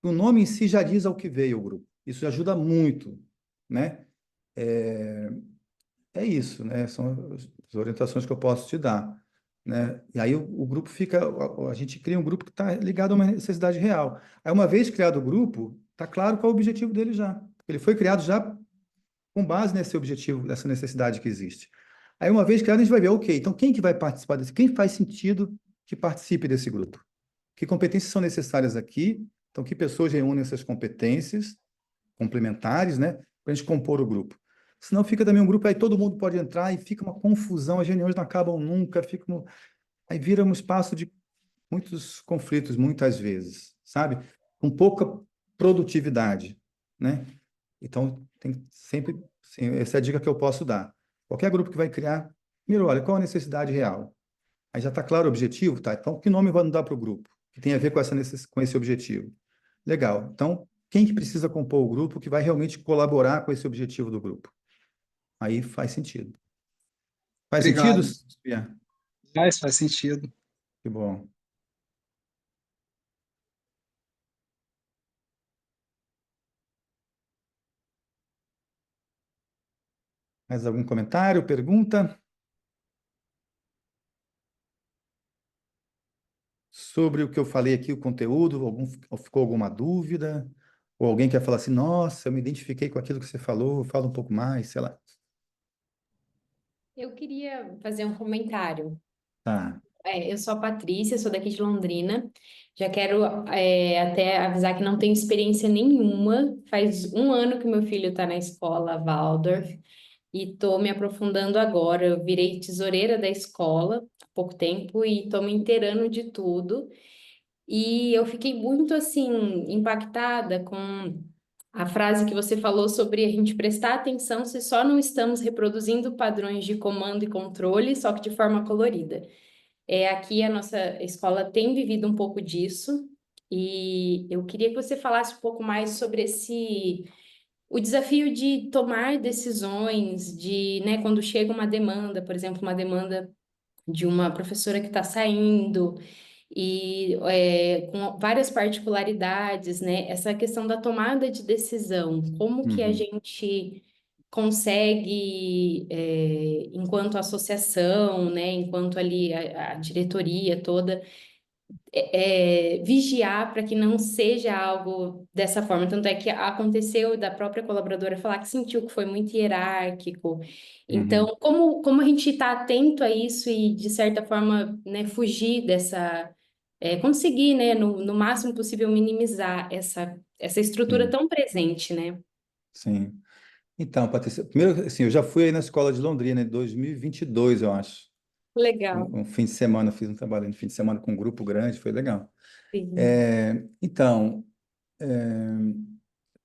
o nome em si já diz ao que veio o grupo. Isso ajuda muito, né? É, é isso, né? São as orientações que eu posso te dar, né? E aí o grupo fica, a gente cria um grupo que está ligado a uma necessidade real. Aí uma vez criado o grupo, está claro qual é o objetivo dele já. Ele foi criado já com base nesse objetivo, nessa necessidade que existe. Aí uma vez criado, a gente vai ver, ok, então quem que vai participar desse? Quem faz sentido que participe desse grupo? Que competências são necessárias aqui? Então, que pessoas reúnem essas competências complementares, né? Para a gente compor o grupo. Senão fica também um grupo, aí todo mundo pode entrar e fica uma confusão, as reuniões não acabam nunca, aí vira um espaço de muitos conflitos, muitas vezes, sabe? Com pouca produtividade, né? Então, tem sempre, sim, essa é a dica que eu posso dar. Qualquer grupo que vai criar, primeiro, olha, qual a necessidade real? Aí já está claro o objetivo, tá? Então, que nome vamos dar para o grupo? Que tem a ver com com esse objetivo. Legal. Então, quem que precisa compor o grupo que vai realmente colaborar com esse objetivo do grupo? Aí faz sentido. Faz sentido, Obrigado. Sofia? Faz sentido. Que bom. Mais algum comentário, pergunta? Sobre o que eu falei aqui, o conteúdo, ficou alguma dúvida? Ou alguém quer falar assim, nossa, eu me identifiquei com aquilo que você falou, fala um pouco mais, sei lá. Eu queria fazer um comentário. Tá. Eu sou a Patrícia, sou daqui de Londrina. Já quero até avisar que não tenho experiência nenhuma. Faz um ano que meu filho está na escola Waldorf e estou me aprofundando agora. Eu virei tesoureira da escola há pouco tempo e estou me inteirando de tudo. E eu fiquei muito assim impactada com a frase que você falou sobre a gente prestar atenção se só não estamos reproduzindo padrões de comando e controle, só que de forma colorida. Aqui a nossa escola tem vivido um pouco disso, e eu queria que você falasse um pouco mais sobre o desafio de tomar decisões, né, quando chega uma demanda, por exemplo, uma demanda de uma professora que está saindo, e com várias particularidades, né? Essa questão da tomada de decisão, como que a Uhum. gente consegue, enquanto associação, né? Enquanto ali a diretoria toda, vigiar para que não seja algo dessa forma. Tanto é que aconteceu da própria colaboradora falar que sentiu que foi muito hierárquico. Então, Uhum. como a gente está atento a isso e, de certa forma, né, fugir dessa. Conseguir, né, no máximo possível, minimizar essa estrutura Sim, tão presente, né? sim. Então, Patrícia, primeiro, assim, eu já fui aí na escola de Londrina em 2022, eu acho. Legal. Um fim de semana, fiz um trabalho no fim de semana com um grupo grande, foi legal. Sim. Então,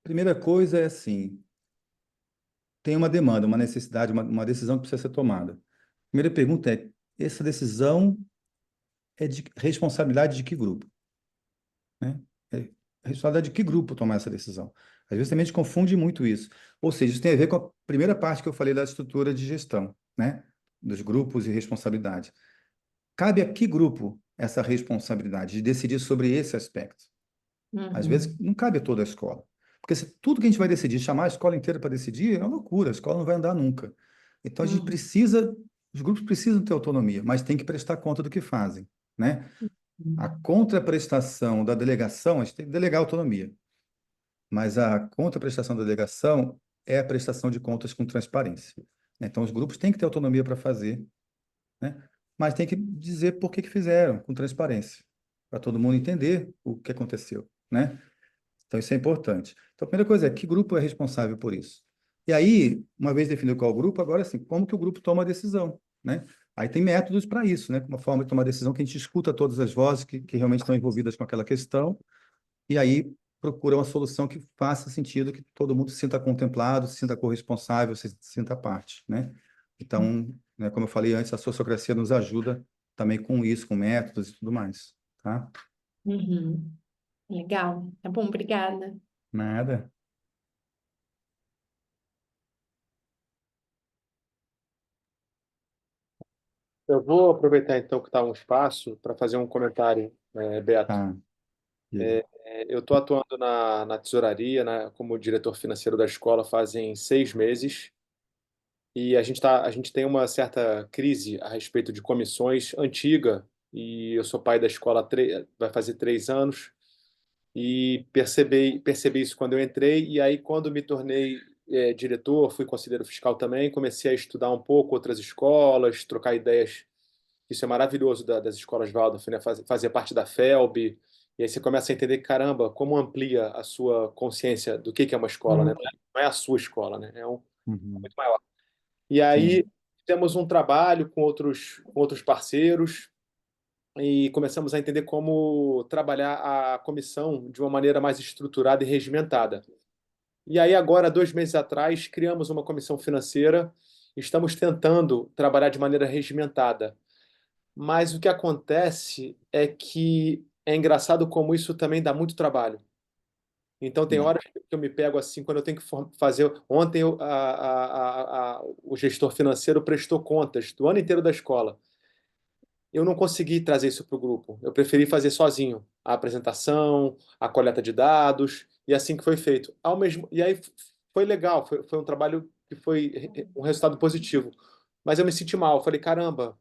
primeira coisa é assim, tem uma demanda, uma necessidade, uma decisão que precisa ser tomada. Primeira pergunta é, essa decisão é de responsabilidade de que grupo? Né? É responsabilidade de que grupo tomar essa decisão? Às vezes também a gente confunde muito isso. Ou seja, isso tem a ver com a primeira parte que eu falei da estrutura de gestão, né? Dos grupos e responsabilidade. Cabe a que grupo essa responsabilidade de decidir sobre esse aspecto? Às vezes Uhum. não cabe a toda a escola. Porque se tudo que a gente vai decidir, chamar a escola inteira para decidir, é uma loucura, a escola não vai andar nunca. Então a gente Uhum. precisa, os grupos precisam ter autonomia, mas tem que prestar conta do que fazem, né? A contraprestação da delegação, a gente tem que delegar autonomia, mas a contraprestação da delegação é a prestação de contas com transparência. Então os grupos têm que ter autonomia para fazer, né? Mas tem que dizer por que fizeram, com transparência, para todo mundo entender o que aconteceu, né? Então, isso é importante. Então, a primeira coisa é, que grupo é responsável por isso? E aí, uma vez definido qual grupo, agora sim, como que o grupo toma a decisão, né? Aí tem métodos para isso, né? Uma forma de tomar decisão que a gente escuta todas as vozes que realmente estão envolvidas com aquela questão, e aí procura uma solução que faça sentido, que todo mundo se sinta contemplado, se sinta corresponsável, se sinta parte, né? Então, né, como eu falei antes, a sociocracia nos ajuda também com isso, com métodos e tudo mais, tá? Uhum. Legal. Tá bom, obrigada. Nada. Eu vou aproveitar então que está um espaço para fazer um comentário, Beto. Tá. Diga. Eu estou atuando na tesouraria, né, como diretor financeiro da escola fazem 6 meses e a gente tem uma certa crise a respeito de comissões antiga e eu sou pai da escola vai fazer 3 anos e percebi isso quando eu entrei e aí quando me tornei diretor, fui conselheiro fiscal também, comecei a estudar um pouco outras escolas, trocar ideias. Isso é maravilhoso das escolas Waldorf, né? Fazer parte da FELB, e aí você começa a entender, caramba, como amplia a sua consciência do que é uma escola, né? Não é a sua escola, né? É Uhum. muito maior. E aí Sim, temos um trabalho com outros parceiros e começamos a entender como trabalhar a comissão de uma maneira mais estruturada e regimentada. E aí agora, 2 meses atrás, criamos uma comissão financeira, estamos tentando trabalhar de maneira regimentada. Mas o que acontece é que é engraçado como isso também dá muito trabalho. Então, tem é, horas que eu me pego assim, quando eu tenho que fazer. Ontem, o gestor financeiro prestou contas do ano inteiro da escola. Eu não consegui trazer isso para o grupo. Eu preferi fazer sozinho a apresentação, a coleta de dados, e assim que foi feito. E aí foi legal, foi um trabalho que foi um resultado positivo. Mas eu me senti mal. Eu falei, caramba,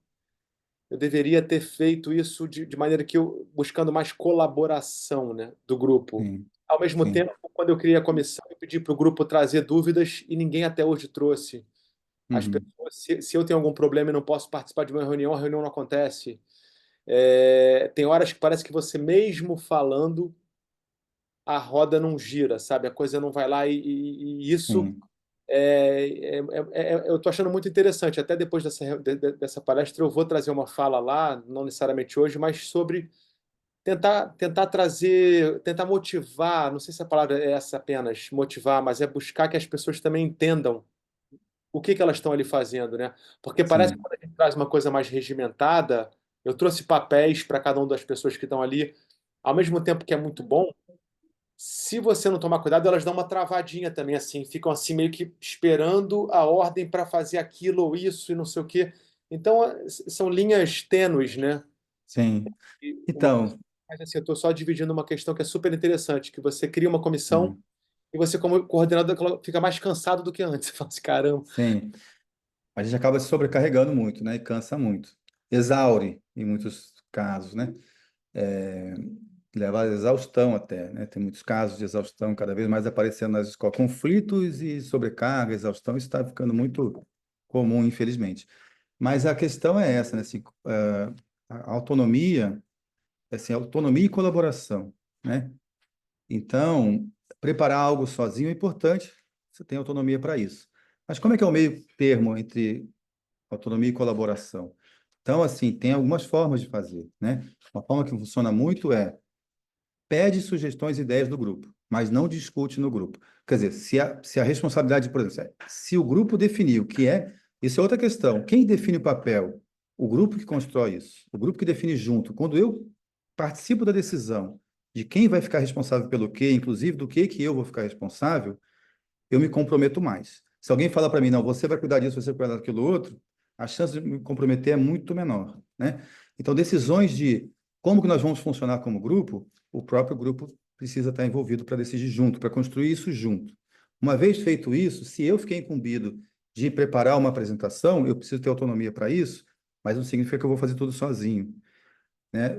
eu deveria ter feito isso de maneira que eu buscando mais colaboração, né, do grupo. sim, Ao mesmo sim. tempo, quando eu criei a comissão, eu pedi para o grupo trazer dúvidas e ninguém até hoje trouxe. As Uhum. pessoas, se eu tenho algum problema e não posso participar de uma reunião, a reunião não acontece. Tem horas que parece que você mesmo falando, a roda não gira, sabe? A coisa não vai lá e isso Sim, eu estou achando muito interessante. Até depois dessa palestra, eu vou trazer uma fala lá, não necessariamente hoje, mas sobre tentar trazer, tentar motivar. Não sei se a palavra é essa apenas, motivar, mas é buscar que as pessoas também entendam o que elas estão ali fazendo, né? Porque parece que sim, quando a gente traz uma coisa mais regimentada, eu trouxe papéis para cada uma das pessoas que estão ali, ao mesmo tempo que é muito bom. Se você não tomar cuidado, elas dão uma travadinha também, assim, ficam assim meio que esperando a ordem para fazer aquilo ou isso e não sei o quê. Então, são linhas tênues, né? sim. E uma coisa, Então, mas assim, eu estou só dividindo uma questão que é super interessante, que você cria uma comissão sim, e você, como coordenador, fica mais cansado do que antes. Você fala assim, caramba. sim. A gente acaba se sobrecarregando muito, né? E cansa muito. Exaure, em muitos casos, né? É, leva à exaustão até, né? Tem muitos casos de exaustão cada vez mais aparecendo nas escolas. Conflitos e sobrecarga, exaustão, isso está ficando muito comum, infelizmente. Mas a questão é essa, né? Assim, a autonomia, assim, autonomia e colaboração, né? Então, preparar algo sozinho é importante, você tem autonomia para isso. Mas como é que é o meio termo entre autonomia e colaboração? Então, assim, tem algumas formas de fazer, né? Uma forma que funciona muito é pede sugestões e ideias do grupo, mas não discute no grupo. Quer dizer, se a responsabilidade, por exemplo, se o grupo definiu que isso é outra questão. Quem define o papel? O grupo que constrói isso, o grupo que define junto. Quando eu participo da decisão de quem vai ficar responsável pelo quê, inclusive do que eu vou ficar responsável, eu me comprometo mais. Se alguém fala para mim, não, você vai cuidar disso, você vai cuidar daquilo outro, a chance de me comprometer é muito menor, né? Então, decisões de como que nós vamos funcionar como grupo, o próprio grupo precisa estar envolvido para decidir junto, para construir isso junto. Uma vez feito isso, se eu fiquei incumbido de preparar uma apresentação, eu preciso ter autonomia para isso, mas não significa que eu vou fazer tudo sozinho, né?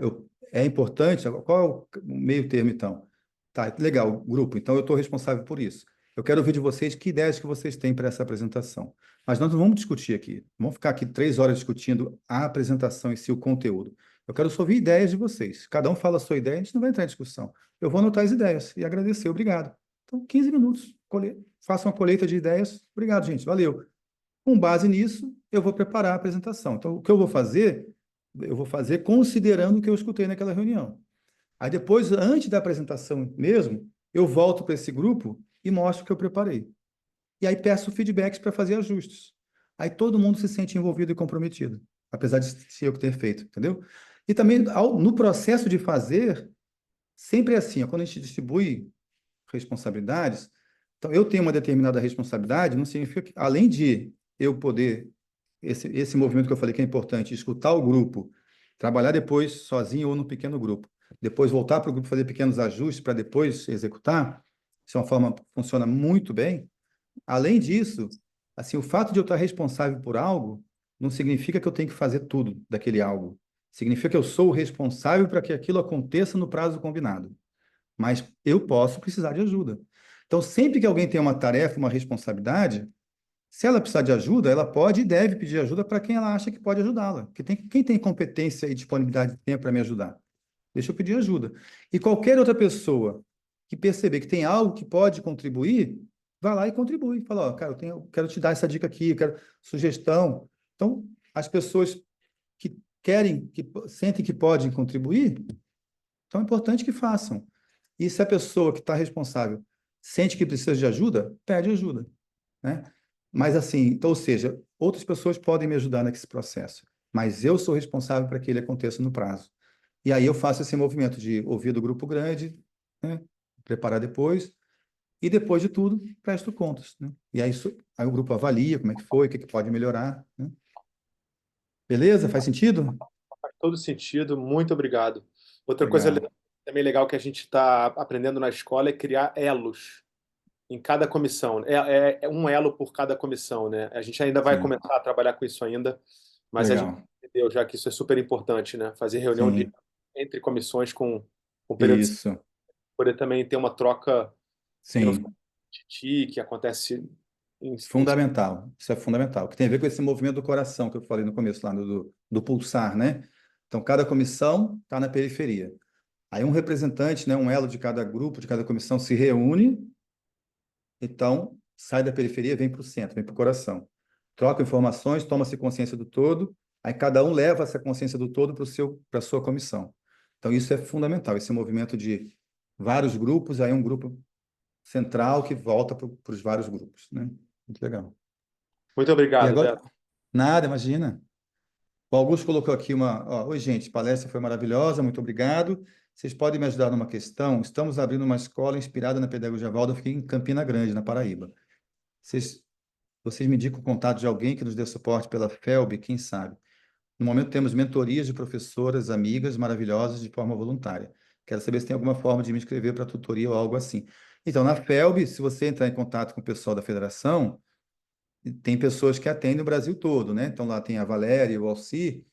É importante, qual é o meio termo, então? Tá, legal, grupo, então eu estou responsável por isso. Eu quero ouvir de vocês que ideias que vocês têm para essa apresentação. Mas nós não vamos discutir aqui, não vamos ficar aqui 3 horas discutindo a apresentação em si, o conteúdo. Eu quero só ouvir ideias de vocês. Cada um fala a sua ideia, a gente não vai entrar em discussão. Eu vou anotar as ideias e agradecer, obrigado. Então, 15 minutos, faça uma colheita de ideias. Obrigado, gente, valeu. Com base nisso, eu vou preparar a apresentação. Então, o que eu vou fazer considerando o que eu escutei naquela reunião. Aí depois, antes da apresentação mesmo, eu volto para esse grupo e mostro o que eu preparei. E aí peço feedbacks para fazer ajustes. Aí todo mundo se sente envolvido e comprometido, apesar de ser eu que ter feito, entendeu? E também, no processo de fazer, sempre é assim, ó, quando a gente distribui responsabilidades, então eu tenho uma determinada responsabilidade, não significa que, além de eu poder, esse movimento que eu falei que é importante, escutar o grupo, trabalhar depois sozinho ou no pequeno grupo, depois voltar para o grupo fazer pequenos ajustes para depois executar, isso é uma forma que funciona muito bem. Além disso, assim, o fato de eu estar responsável por algo não significa que eu tenho que fazer tudo daquele algo. Significa que eu sou o responsável para que aquilo aconteça no prazo combinado. Mas eu posso precisar de ajuda. Então, sempre que alguém tem uma tarefa, uma responsabilidade, se ela precisar de ajuda, ela pode e deve pedir ajuda para quem ela acha que pode ajudá-la. Quem tem competência e disponibilidade de tempo para me ajudar? Deixa eu pedir ajuda. E qualquer outra pessoa que perceber que tem algo que pode contribuir, vai lá e contribui. Fala, ó, cara, quero te dar essa dica aqui, eu quero sugestão. Então, as pessoas que querem, que sentem que podem contribuir, então é importante que façam. E se a pessoa que está responsável sente que precisa de ajuda, pede ajuda, né? Mas assim, então, ou seja, outras pessoas podem me ajudar nesse processo, mas eu sou responsável para que ele aconteça no prazo. E aí eu faço esse movimento de ouvir do grupo grande, né? Preparar depois, e depois de tudo, presto contas, né? E aí o grupo avalia como é que foi, o que pode melhorar, né? Beleza? Faz sentido? Faz todo sentido, muito obrigado. Outra coisa Legal. também legal que a gente está aprendendo na escola é criar elos em cada comissão. É um elo por cada comissão, né? A gente ainda vai Sim, começar a trabalhar com isso ainda, mas a gente legal. entendeu já que isso é super importante, né? Fazer reunião Sim, entre comissões com o período de isso. poder também ter uma troca que não fica Sim. que acontece em Fundamental, isso é fundamental, que tem a ver com esse movimento do coração que eu falei no começo lá, do pulsar, né? Então, cada comissão está na periferia. Aí um representante, né, um elo de cada grupo, de cada comissão se reúne, então sai da periferia, vem para o centro, vem para o coração. Troca informações, toma-se consciência do todo, aí cada um leva essa consciência do todo para a sua comissão. Então, isso é fundamental, esse movimento de vários grupos, aí um grupo central que volta para os vários grupos, né? Muito legal. Muito E obrigado, agora, Beto. nada, imagina. O Augusto colocou aqui oi, gente, palestra foi maravilhosa, muito obrigado. Vocês podem me ajudar numa questão? Estamos abrindo uma escola inspirada na pedagogia Waldorf aqui em Campina Grande, na Paraíba. Vocês me indicam o contato de alguém que nos dê suporte pela FELB, quem sabe? No momento temos mentorias de professoras, amigas maravilhosas de forma voluntária. Quero saber se tem alguma forma de me inscrever para tutoria ou algo assim. Então, na FELB, se você entrar em contato com o pessoal da federação, tem pessoas que atendem o Brasil todo, né? Então, lá tem a Valéria e o Alci,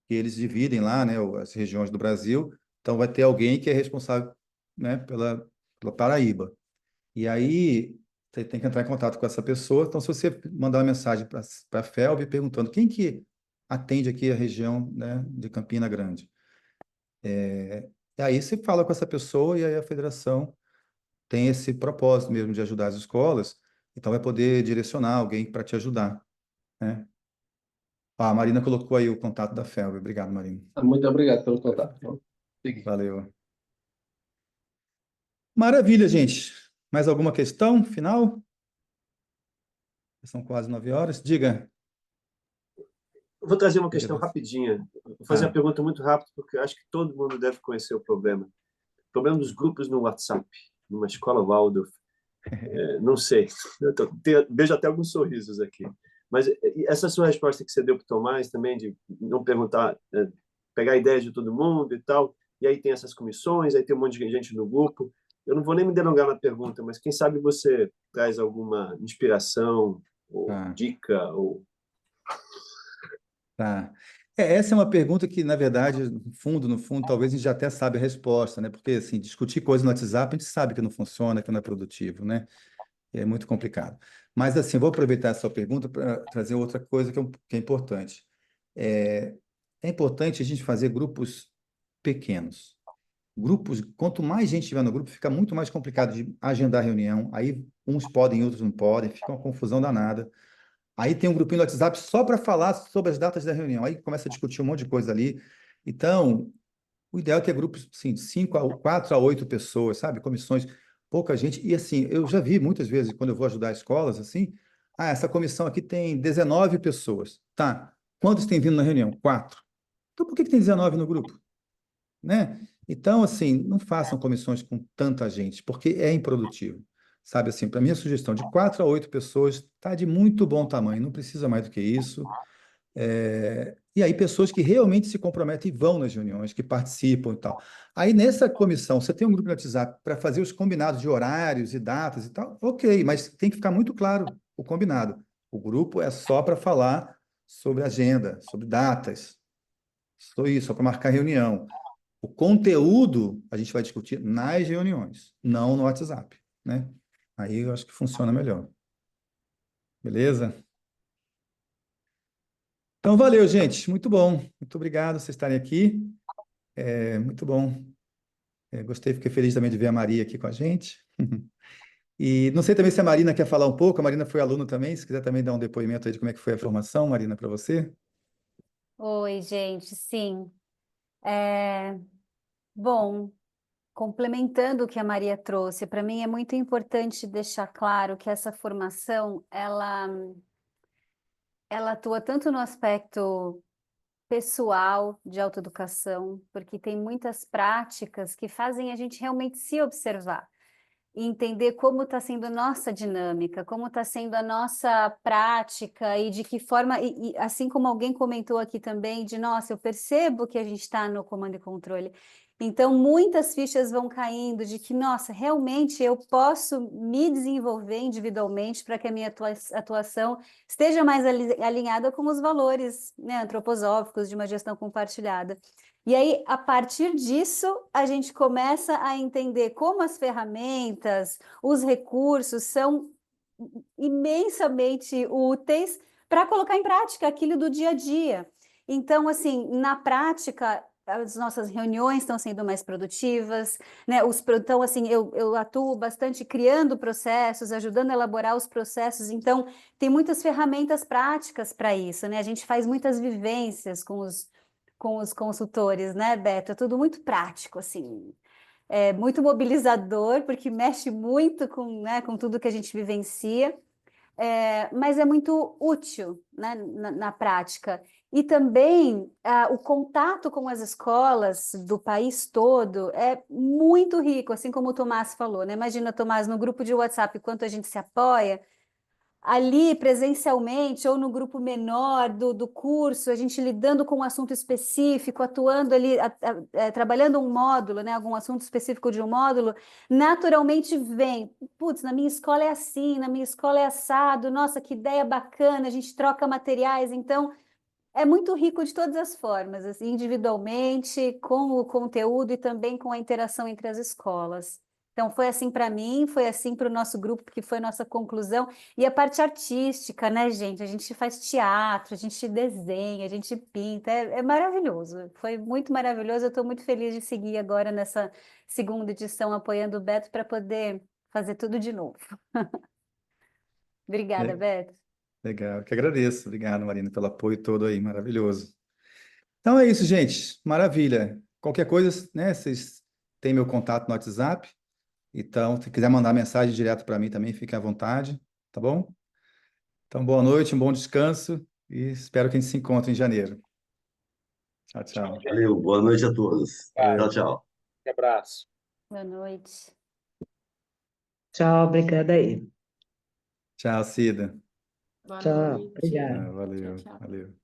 que eles dividem lá, né, as regiões do Brasil. Então, vai ter alguém que é responsável, né, pela Paraíba. E aí, você tem que entrar em contato com essa pessoa. Então, se você mandar uma mensagem para a FELB perguntando quem que atende aqui a região, né, de Campina Grande. E aí você fala com essa pessoa e aí a federação tem esse propósito mesmo de ajudar as escolas, então vai poder direcionar alguém para te ajudar, né? A Marina colocou aí o contato da Felve. Obrigado, Marina. Muito obrigado pelo contato. Vamos seguir. Valeu. Maravilha, gente. Mais alguma questão final? São quase 9 horas. Diga. Eu vou trazer uma Diga, questão Deus. rapidinha. Vou fazer Tá. uma pergunta muito rápida, porque eu acho que todo mundo deve conhecer o problema. O problema dos grupos no WhatsApp, numa escola Waldorf. Não sei. Vejo até alguns sorrisos aqui. Mas essa sua resposta que você deu para o Tomás também, de não perguntar, pegar ideias de todo mundo e tal, e aí tem essas comissões, aí tem um monte de gente no grupo. Eu não vou nem me delongar na pergunta, mas quem sabe você traz alguma inspiração, ou Tá. dica, ou... Tá. Essa é uma pergunta que, na verdade, no fundo, talvez a gente já até sabe a resposta, né? Porque, assim, discutir coisa no WhatsApp, a gente sabe que não funciona, que não é produtivo, né? É muito complicado. Mas, assim, vou aproveitar essa sua pergunta para trazer outra coisa que é importante. É, é importante a gente fazer grupos pequenos. Grupos, quanto mais gente tiver no grupo, fica muito mais complicado de agendar reunião. Aí, uns podem, outros não podem, fica uma confusão danada. Aí tem um grupinho no WhatsApp só para falar sobre as datas da reunião. Aí começa a discutir um monte de coisa ali. Então, o ideal é ter grupos, assim, 4 a 8 pessoas, sabe? Comissões, pouca gente. E, assim, eu já vi muitas vezes, quando eu vou ajudar escolas, assim, essa comissão aqui tem 19 pessoas. Tá. Quantos tem vindo na reunião? 4. Então, por que tem 19 no grupo? Né? Então, assim, não façam comissões com tanta gente, porque é improdutivo. Sabe assim, para minha sugestão, de 4 a 8 pessoas está de muito bom tamanho, não precisa mais do que isso. E aí, pessoas que realmente se comprometem e vão nas reuniões, que participam e tal. Aí, nessa comissão, você tem um grupo no WhatsApp para fazer os combinados de horários e datas e tal, ok, mas tem que ficar muito claro o combinado. O grupo é só para falar sobre agenda, sobre datas, só para marcar reunião. O conteúdo a gente vai discutir nas reuniões, não no WhatsApp, né? Aí eu acho que funciona melhor. Beleza? Então, valeu, gente. Muito bom. Muito obrigado por vocês estarem aqui. Muito bom. Gostei, fiquei feliz também de ver a Maria aqui com a gente. E não sei também se a Marina quer falar um pouco. A Marina foi aluna também. Se quiser também dar um depoimento aí de como é que foi a formação, Marina, para você. Oi, gente, sim. Bom, complementando o que a Maria trouxe, para mim é muito importante deixar claro que essa formação, ela atua tanto no aspecto pessoal de autoeducação, porque tem muitas práticas que fazem a gente realmente se observar e entender como está sendo a nossa dinâmica, como está sendo a nossa prática e de que forma, e assim como alguém comentou aqui também, de nossa, eu percebo que a gente está no comando e controle. Então, muitas fichas vão caindo de que, nossa, realmente eu posso me desenvolver individualmente para que a minha atuação esteja mais alinhada com os valores, né, antroposóficos de uma gestão compartilhada. E aí, a partir disso, a gente começa a entender como as ferramentas, os recursos são imensamente úteis para colocar em prática aquilo do dia a dia. Então, assim, na prática, as nossas reuniões estão sendo mais produtivas, né? Então, assim, eu atuo bastante criando processos, ajudando a elaborar os processos, então tem muitas ferramentas práticas para isso, né? A gente faz muitas vivências com os consultores, né, Beto? É tudo muito prático, assim, é muito mobilizador, porque mexe muito com, né, com tudo que a gente vivencia, mas é muito útil, né, na prática. E também o contato com as escolas do país todo é muito rico, assim como o Tomás falou, né? Imagina, Tomás, no grupo de WhatsApp, quanto a gente se apoia, ali presencialmente ou no grupo menor do curso, a gente lidando com um assunto específico, atuando ali, trabalhando um módulo, né, algum assunto específico de um módulo, naturalmente vem, putz, na minha escola é assim, na minha escola é assado, nossa, que ideia bacana, a gente troca materiais, então é muito rico de todas as formas, assim, individualmente, com o conteúdo e também com a interação entre as escolas. Então, foi assim para mim, foi assim para o nosso grupo, que foi a nossa conclusão. E a parte artística, né, gente? A gente faz teatro, a gente desenha, a gente pinta, é maravilhoso. Foi muito maravilhoso. Eu estou muito feliz de seguir agora nessa segunda edição, apoiando o Beto para poder fazer tudo de novo. Obrigada, É, Beto. Legal, que agradeço. Obrigado, Marina, pelo apoio todo aí, maravilhoso. Então é isso, gente. Maravilha. Qualquer coisa, né? Vocês têm meu contato no WhatsApp. Então, se quiser mandar mensagem direto para mim também, fique à vontade, tá bom? Então, boa noite, um bom descanso e espero que a gente se encontre em janeiro. Tchau, tchau. Valeu, boa noite a todos. Valeu. Tchau, tchau. Um abraço. Boa noite. Tchau, obrigada aí. Tchau, Cida. Boa Tchau, noite. obrigada. Valeu, Tchau, tchau. valeu.